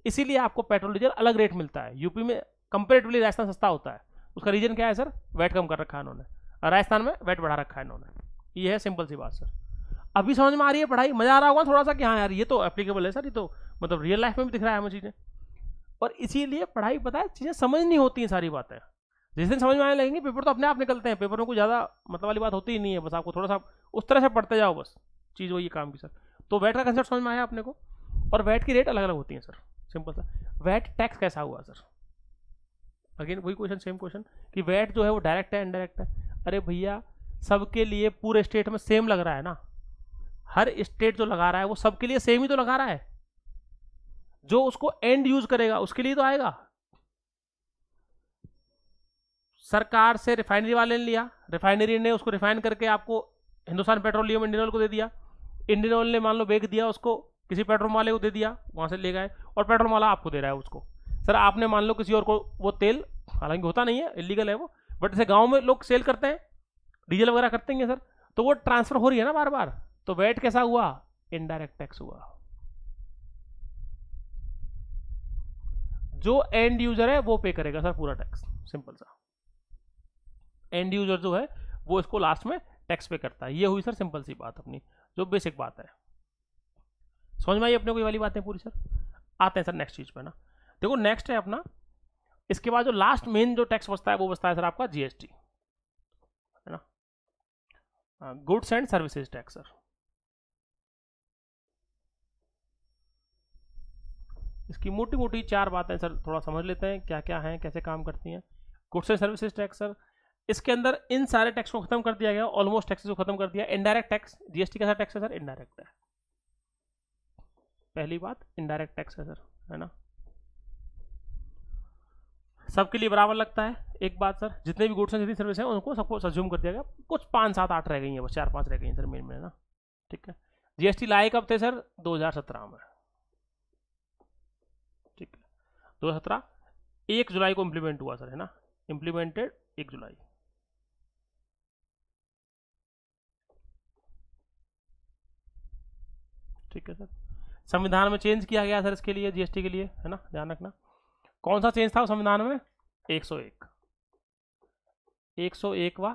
इसीलिए आपको पेट्रोल डीजल अलग रेट मिलता है। यूपी में कंपेरेटिवली राजस्थान सस्ता होता है, उसका रीजन क्या है सर, वैट कम कर रखा है उन्होंने, और राजस्थान में वैट बढ़ा रखा है इन्होंने। ये है सिंपल सी बात सर। अभी समझ में आ रही है पढ़ाई, मजा आ रहा होगा थोड़ा सा कि हाँ यार ये तो एप्लीकेबल है सर, ये तो मतलब रियल लाइफ में भी दिख रहा है हमें चीज़ें। और इसीलिए पढ़ाई, पता है, चीज़ें समझ नहीं होती हैं सारी बातें, जिस दिन समझ में आने लगेंगे पेपर तो अपने आप निकलते हैं, पेपर में कोई ज़्यादा मतलब वाली बात होती ही नहीं है, बस आपको थोड़ा सा उस तरह से पढ़ते जाओ, बस चीज़ वही काम की सर। तो वैट का कंसेप्ट समझ में आया अपने को, और वैट की रेट अलग अलग होती हैं सर, सिंपल सा। वैट टैक्स कैसा हुआ सर, अगेन वही क्वेश्चन, सेम क्वेश्चन कि वैट जो है वो डायरेक्ट है इनडायरेक्ट है। अरे भैया सबके लिए पूरे स्टेट में सेम लग रहा है ना, हर स्टेट जो लगा रहा है वो सबके लिए सेम ही तो लगा रहा है, जो उसको एंड यूज करेगा उसके लिए तो आएगा। सरकार से रिफाइनरी वाले ने लिया, रिफाइनरी ने उसको रिफाइन करके आपको हिंदुस्तान पेट्रोलियम इंडियन ऑयल को दे दिया, इंडियन ऑयल ने मान लो बेच दिया उसको किसी पेट्रोल वाले को दे दिया, वहां से ले गए, और पेट्रोल वाला आपको दे रहा है उसको। सर आपने मान लो किसी और को वो तेल, हालांकि होता नहीं है, इलीगल है वो, बट जैसे गाँव में लोग सेल करते हैं, डीजल वगैरह करते हैं सर, तो वो ट्रांसफर हो रही है ना बार बार, तो वैट कैसा हुआ, इनडायरेक्ट टैक्स हुआ। जो एंड यूजर है वो पे करेगा सर पूरा टैक्स, सिंपल सा। एंड यूजर जो है वो इसको लास्ट में टैक्स पे करता है। ये हुई सर सिंपल सी बात अपनी, जो बेसिक बात है। समझ में आई अपने को ये वाली बातें पूरी सर। आते हैं सर नेक्स्ट चीज पे ना। देखो नेक्स्ट है अपना, इसके बाद जो लास्ट मेन जो टैक्स बचता है वो बचता है सर आपका जीएसटी, है ना। Goods and services tax sir. इसकी मोटी मोटी 4 बातें सर थोड़ा समझ लेते हैं क्या क्या हैं, कैसे काम करती हैं। Goods and services tax sir, इसके अंदर इन सारे टैक्स को खत्म कर दिया गया, ऑलमोस्ट टैक्सेस को खत्म कर दिया। इनडायरेक्ट टैक्स, जीएसटी कैसा टैक्स है सर? इनडायरेक्ट है। पहली बात इनडायरेक्ट टैक्स है सर, है ना, सबके लिए बराबर लगता है। एक बात सर, जितने भी गुड्स एंड जितनी सर्विस है उनको सबको सज्यूम कर दिया गया। कुछ 5 7 8 रह गई हैं, बस 4 5 रह गई हैं सर मेन में ना। ठीक है, जीएसटी लाए कब थे सर? 2017 में। ठीक है, 2017 1 जुलाई को इम्प्लीमेंट हुआ सर, है ना, इम्प्लीमेंटेड 1 जुलाई। ठीक है सर, संविधान में चेंज किया गया सर इसके लिए, जीएसटी के लिए, है ना, ध्यान रखना। कौन सा चेंज था संविधान में? 101 101वां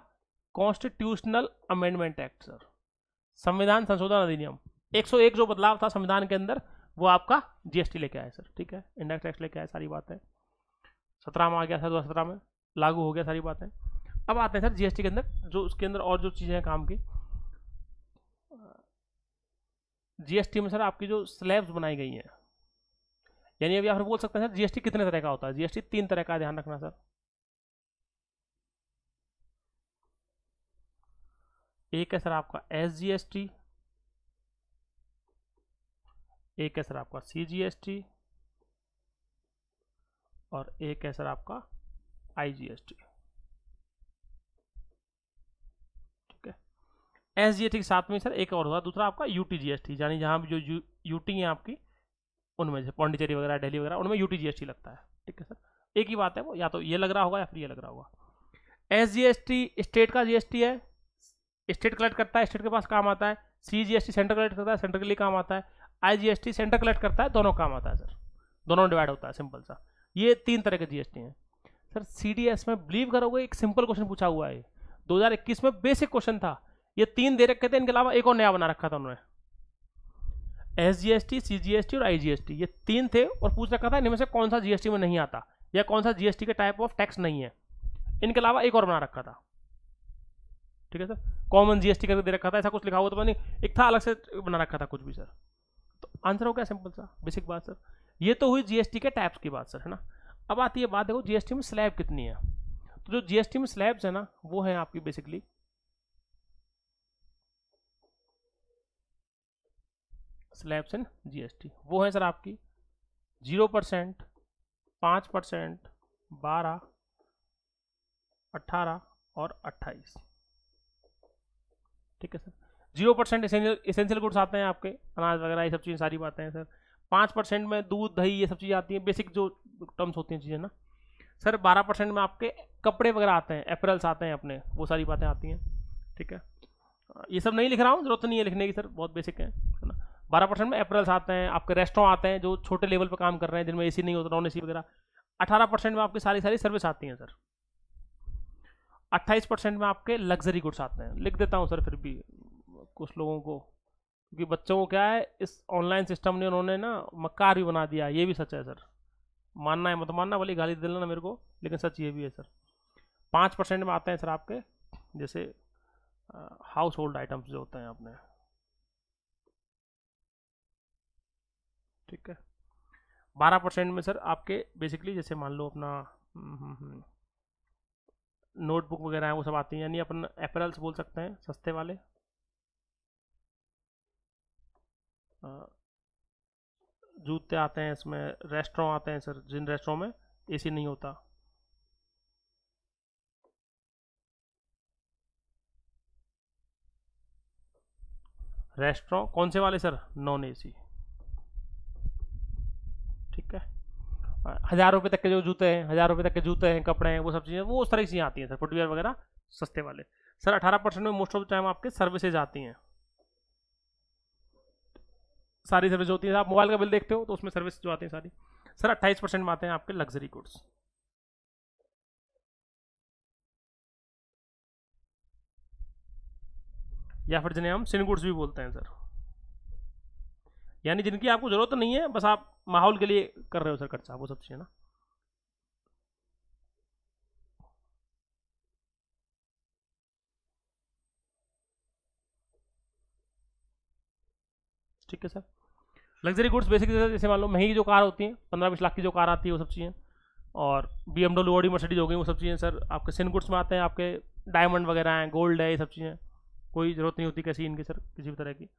कॉन्स्टिट्यूशनल अमेंडमेंट एक्ट सर, संविधान संशोधन अधिनियम। 101 जो बदलाव था संविधान के अंदर वो आपका जीएसटी लेके आया सर। ठीक है, इंडायरेक्ट टैक्स लेके आया, सारी बातें 17 में आ गया सर, 2017 में लागू हो गया सारी बातें। अब आते हैं सर जीएसटी के अंदर जो उसके अंदर और जो चीज़ें हैं काम की। जीएसटी में सर आपकी जो स्लैब्स बनाई गई हैं, यानी अभी आप बोल सकते हैं सर जीएसटी कितने तरह का होता है? जीएसटी 3 तरह का, ध्यान रखना सर। एक है सर आपका एसजीएसटी, एक है सर आपका सीजीएसटी, और एक है सर आपका आईजीएसटी। ठीक है, एसजीएसटी के साथ में सर एक और होगा दूसरा आपका यूटीजीएसटी, यानी जहां भी जो यूटी है आपकी उनमें से पौंडीचेरी वगैरह, दिल्ली वगैरह, उनमें यूटीजीएसटी लगता है। ठीक है सर, एक ही बात है वो, या तो ये लग रहा होगा या फिर ये लग रहा होगा। एसजीएसटी स्टेट का जीएसटी है, स्टेट कलेक्ट करता है, स्टेट के पास काम आता है। सीजीएसटी सेंटर कलेक्ट करता है, सेंटर के लिए काम आता है। आईजीएसटी सेंटर कलेक्ट करता है, दोनों काम आता है सर, दोनों डिवाइड होता है, सिंपल सा। ये 3 तरह के जीएसटी हैं सर। सीडीएस में बिलीव करोगे एक सिंपल क्वेश्चन पूछा हुआ है, 2021 में बेसिक क्वेश्चन था। ये 3 दे रखे थे, इनके अलावा एक और नया बना रखा था उन्होंने, एसजीएसटी, सीजीएसटी और आईजीएसटी, ये 3 थे, और पूछ रखा था इनमें से कौन सा जीएसटी में नहीं आता या कौन सा जीएसटी के टाइप ऑफ टैक्स नहीं है। इनके अलावा एक और बना रखा था। ठीक है सर, कॉमन जीएसटी करके दे रखा था, ऐसा कुछ लिखा हुआ तो नहीं, एक था अलग से बना रखा था कुछ भी सर। तो आंसर हो गया सिंपल सा, बेसिक बात सर। ये तो हुई जीएसटी के टाइप्स की बात सर, है ना। अब आती है बात, देखो जीएसटी में स्लैब कितनी है। तो जो जीएसटी में स्लैब्स है ना वो है आपकी बेसिकली स्लैब्स इन जीएसटी, वो है सर आपकी 0%, 5%, 12, 18 और 28। ठीक है सर, 0% एसेंशियल गुड्स आते हैं आपके, अनाज वगैरह, ये सब चीज़ें सारी बातें हैं सर। 5% में दूध दही ये सब चीज़ें आती हैं, बेसिक जो टर्म्स होती हैं चीज़ें ना सर। 12% में आपके कपड़े वगैरह आते हैं, एपरल्स आते हैं अपने, वो सारी बातें आती हैं। ठीक है, ये सब नहीं लिख रहा हूँ, जरूरत नहीं है लिखने की सर, बहुत बेसिक है ना। 12% में एपरल्स आते हैं, आपके रेस्टोरेंट आते हैं जो छोटे लेवल पर काम कर रहे हैं, जिनमें एसी नहीं होता, नॉन एसी वगैरह। 18% में आपकी सारी सारी सर्विस आती हैं सर। 28% में आपके लग्जरी गुड्स आते हैं, लिख देता हूँ सर फिर भी कुछ लोगों को, क्योंकि बच्चों को क्या है, इस ऑनलाइन सिस्टम ने उन्होंने ना मक्कार भी बना दिया, ये भी सच है सर। मानना है मत मानना, भले गाली दे देना मेरे को, लेकिन सच ये भी है सर। 5% में आते हैं सर आपके जैसे हाउस होल्ड आइटम्स जो होते हैं अपने। ठीक है, 12% में सर आपके बेसिकली जैसे मान लो अपना नोटबुक वगैरह है वो सब आती हैं, यानी अपन एपरल्स बोल सकते हैं सस्ते वाले। जूते आते हैं इसमें, रेस्टोरेंट आते हैं सर, जिन रेस्टोरेंट में एसी नहीं होता। रेस्टोरेंट कौन से वाले सर? Non AC. ठीक है, 1000 रुपये तक के जो जूते हैं, 1000 रुपये तक के जूते हैं, कपड़े हैं, वो सब चीज़ें वो उस तरह की चीज़ें आती हैं सर, फुटवेयर वगैरह सस्ते वाले सर। 18% में मोस्ट ऑफ द टाइम आपके सर्विसेज आती हैं, सारी सर्विस होती है। आप मोबाइल का बिल देखते हो तो उसमें सर्विस जो आती है सारी सर। 28% में आते हैं आपके लग्जरी गुड्स, या फिर जिन्हें हम सिन गुड्स भी बोलते हैं सर, यानी जिनकी आपको जरूरत नहीं है, बस आप माहौल के लिए कर रहे हो सर खर्चा, वो सब चीज़ें ना। ठीक है सर। लग्जरी गुड्स बेसिक जैसे मान लो महंगी जो कार होती हैं 15-20 लाख की जो कार आती है वो सब चीज़ें, और BMW ऑडी मर्सिडीज हो गई वो सब चीज़ें सर आपके सिन गुड्स में आते हैं। आपके डायमंड वगैरह हैं, गोल्ड है, ये सब चीज़ें कोई ज़रूरत नहीं होती कैसी इनकी सर किसी भी तरह की।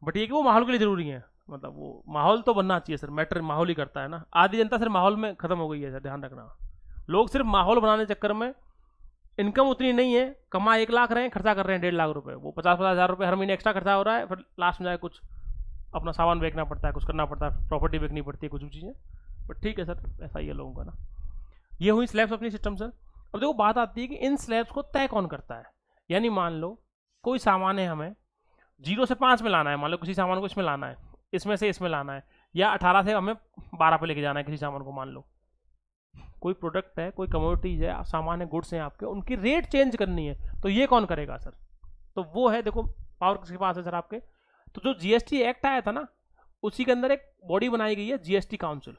बट ये कि वो माहौल के लिए ज़रूरी है, मतलब वो माहौल तो बनना चाहिए सर, मैटर माहौल ही करता है ना। आधी जनता सिर्फ माहौल में ख़त्म हो गई है सर, ध्यान रखना। लोग सिर्फ माहौल बनाने के चक्कर में, इनकम उतनी नहीं है, कमा 1 लाख रहे हैं, खर्चा कर रहे हैं 1.5 लाख रुपए, वो 50-50 हज़ार रुपये हर महीने एक्स्ट्रा खर्चा हो रहा है, फिर लास्ट में जाए कुछ अपना सामान बेचना पड़ता है, कुछ करना पड़ता है, प्रॉपर्टी बेचनी पड़ती है, कुछ भी चीज़ें। बट ठीक है सर, ऐसा ही है लोगों का ना। ये हुई स्लैब्स अपनी सिस्टम सर। अब देखो बात आती है कि इन स्लैब्स को तय कौन करता है। यानी मान लो कोई सामान है, हमें 0 से 5 में लाना है, मान लो किसी सामान को इसमें लाना है, इसमें से इसमें लाना है, या 18 से हमें 12 पे लेके जाना है किसी सामान को। मान लो कोई प्रोडक्ट है, कोई कमोडिटीज है, सामान है, गुड्स हैं आपके, उनकी रेट चेंज करनी है, तो ये कौन करेगा सर? तो वो है, देखो पावर किसके पास है सर आपके। तो जो जीएसटी एक्ट आया था ना, उसी के अंदर एक बॉडी बनाई गई है, जीएसटी काउंसिल।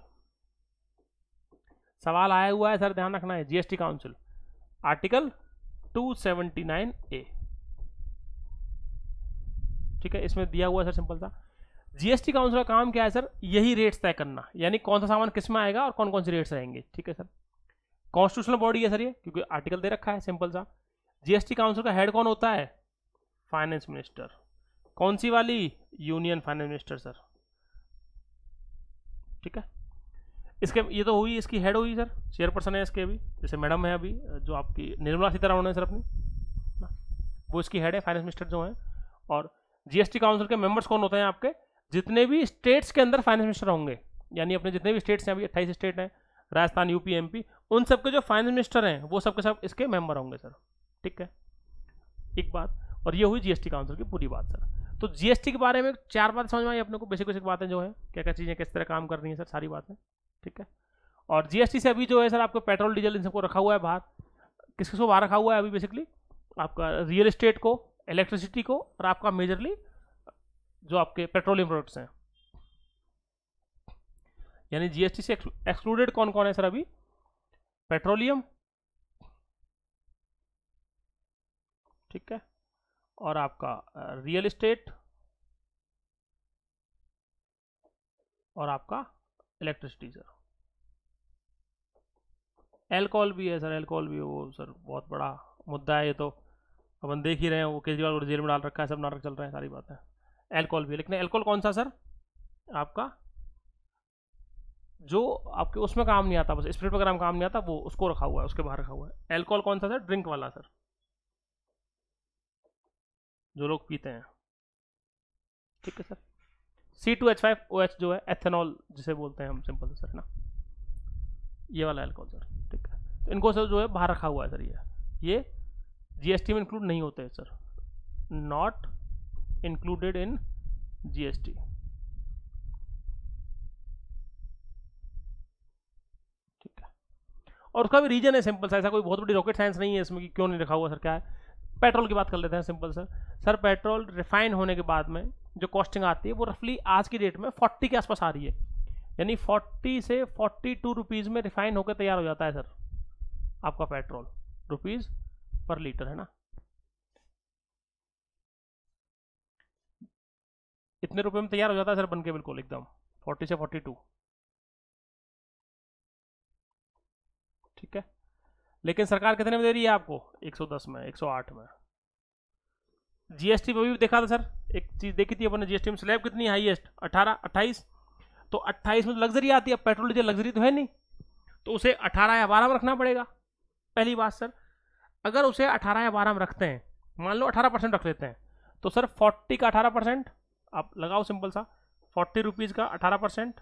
सवाल आया हुआ है सर, ध्यान रखना है, जीएसटी काउंसिल आर्टिकल 279A, ठीक है, इसमें दिया हुआ है सर सिंपल सा। जीएसटी काउंसिल का काम क्या है सर? यही रेट्स तय करना, यानी कौन सा सामान किस में आएगा और कौन कौन से रेट्स रहेंगे, ठीक है सर। कॉन्स्टिट्यूशनल बॉडी है सर ये, क्योंकि आर्टिकल दे रखा है सिंपल सा। जीएसटी काउंसिल का हेड कौन होता है? Finance minister. कौन सी वाली? यूनियन फाइनेंस मिनिस्टर सर, ठीक है। इसके ये तो हुई, इसकी हेड हुई सर, चेयरपर्सन है इसके अभी, जैसे मैडम है अभी जो आपकी निर्मला सीतारमण है सर अपनी, वो इसकी हेड है, फाइनेंस मिनिस्टर जो है। और जीएसटी काउंसिल के मेंबर्स कौन होते हैं आपके? जितने भी स्टेट्स के अंदर फाइनेंस मिनिस्टर होंगे, यानी अपने जितने भी स्टेट्स हैं, अभी 28 स्टेट हैं, राजस्थान, यूपी, एमपी, उन सबके जो फाइनेंस मिनिस्टर हैं वो सबके सब इसके मेंबर होंगे सर, ठीक है, एक बात। और ये हुई जीएसटी काउंसिल की पूरी बात सर। तो जीएसटी के बारे में 4 बातें समझ में आई अपने को, बेसिक बेसिक बातें जो है, क्या क्या चीज़ें किस तरह काम कर रही हैं सर, सारी बातें, ठीक है। और जीएसटी से अभी जो है सर आपको पेट्रोल डीजल इन सबको रखा हुआ है बाहर। किस किसको बाहर रखा हुआ है अभी? बेसिकली आपका रियल एस्टेट को, इलेक्ट्रिसिटी को, और आपका मेजरली जो आपके पेट्रोलियम प्रोडक्ट्स हैं। यानी जीएसटी से एक्सक्लूडेड कौन कौन है सर अभी? पेट्रोलियम, ठीक है, और आपका रियल एस्टेट, और आपका इलेक्ट्रिसिटी सर। एल्कोहल भी है सर, एल्कोहल भी वो सर बहुत बड़ा मुद्दा है ये तो, अपन देख ही रहे हैं, वो केजरीवाल को जेल में डाल रखा है, सब नाटक चल रहे हैं, सारी बात है। एल्कोहल भी है, लेकिन एल्कोहल कौन सा सर? आपका जो आपके उसमें काम नहीं आता, बस स्पिरिट वगैरह में काम नहीं आता, वो उसको रखा हुआ है, उसके बाहर रखा हुआ है। एल्कोहल कौन सा सर? ड्रिंक वाला सर, जो लोग पीते हैं, ठीक है सर। C2H5OH जो है एथेनॉल जिसे बोलते हैं हम सिंपल सर ना, ये वाला एल्कोहल सर, ठीक है। तो इनको सर जो है बाहर रखा हुआ है सर, ये जीएसटी में इंक्लूड नहीं होते sir, not included in GST, ठीक है। और उसका भी रीजन है सिंपल सा, ऐसा कोई बहुत बड़ी रॉकेट साइंस नहीं है इसमें कि क्यों नहीं रखा हुआ सर। क्या है, पेट्रोल की बात कर लेते हैं simple sir. Sir petrol refine होने के बाद में जो कॉस्टिंग आती है वो रफली आज की डेट में 40 के आसपास आ रही है, यानी 40 से 42 रुपीज़ में रिफाइन होकर तैयार हो जाता है सर आपका पेट्रोल, रुपीज़ पर लीटर, है ना। इतने रुपए में तैयार हो जाता है सर बन के, बिल्कुल एकदम 40 से 42, ठीक है। लेकिन सरकार कितने में दे रही है आपको? 110 में, 108 में। जीएसटी पे भी देखा था सर, एक चीज देखी थी अपन ने, जीएसटी में स्लैब कितनी हाईएस्ट? 18, 28। तो 28 में तो लग्जरी आती है, अब पेट्रोल डीजल लग्जरी तो है नहीं, तो उसे 18 या 12 में रखना पड़ेगा। पहली बात सर, अगर उसे 18 या 12 में रखते हैं, मान लो 18% रख लेते हैं, तो सर 40 का 18% आप लगाओ सिंपल सा, 40 रुपीज़ का 18%,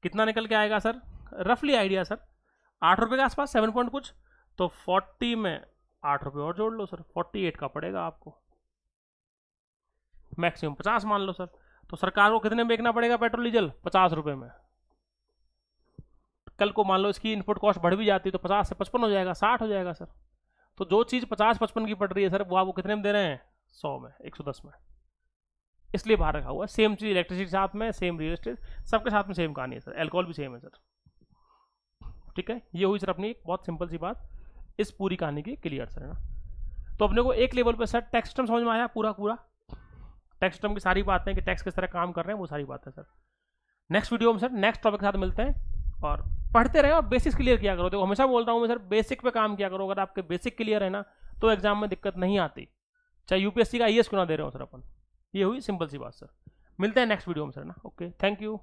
कितना निकल के आएगा सर? रफली आइडिया सर 8 रुपये के आसपास, 7 पॉइंट कुछ। तो 40 में 8 रुपये और जोड़ लो सर, 48 का पड़ेगा आपको, मैक्सिमम 50 मान लो सर। तो सरकार को कितने में बेचना पड़ेगा पेट्रोल डीजल? 50 रुपये में। कल को मान लो इसकी इनपुट कॉस्ट बढ़ भी जाती है, तो 50 से 55 हो जाएगा, 60 हो जाएगा सर। तो जो चीज़ 50-55 की पड़ रही है सर, वो आपको कितने में दे रहे हैं? 100 में, 110 में, इसलिए बाहर रखा हुआ है। सेम चीज़ इलेक्ट्रिसिटी साथ में, सेम रियल एस्टेट, सबके साथ में सेम कहानी है सर। एल्कोहल भी सेम है सर, ठीक है। ये हुई सर अपनी एक बहुत सिंपल सी बात। इस पूरी कहानी की क्लियर सर, है ना। तो अपने को एक लेवल पे सर टैक्स सिस्टम समझ में आया पूरा टैक्स सिस्टम की सारी बातें कि टैक्स किस तरह काम कर रहे हैं, वो सारी बातें सर। नेक्स्ट वीडियो में सर नेक्स्ट टॉपिक के साथ मिलते हैं, और पढ़ते रहे और बेसिक्स क्लियर किया करो। देखो हमेशा बोल रहा हूँ मैं सर, बेसिक पे काम किया करो। अगर आपके बेसिक क्लियर है ना तो एग्जाम में दिक्कत नहीं आती, चाहे यूपीएससी का आईएएस क्यों ना दे रहे हो सर अपन। ये हुई सिंपल सी बात सर। मिलते हैं नेक्स्ट वीडियो में सर ना। Okay, thank you.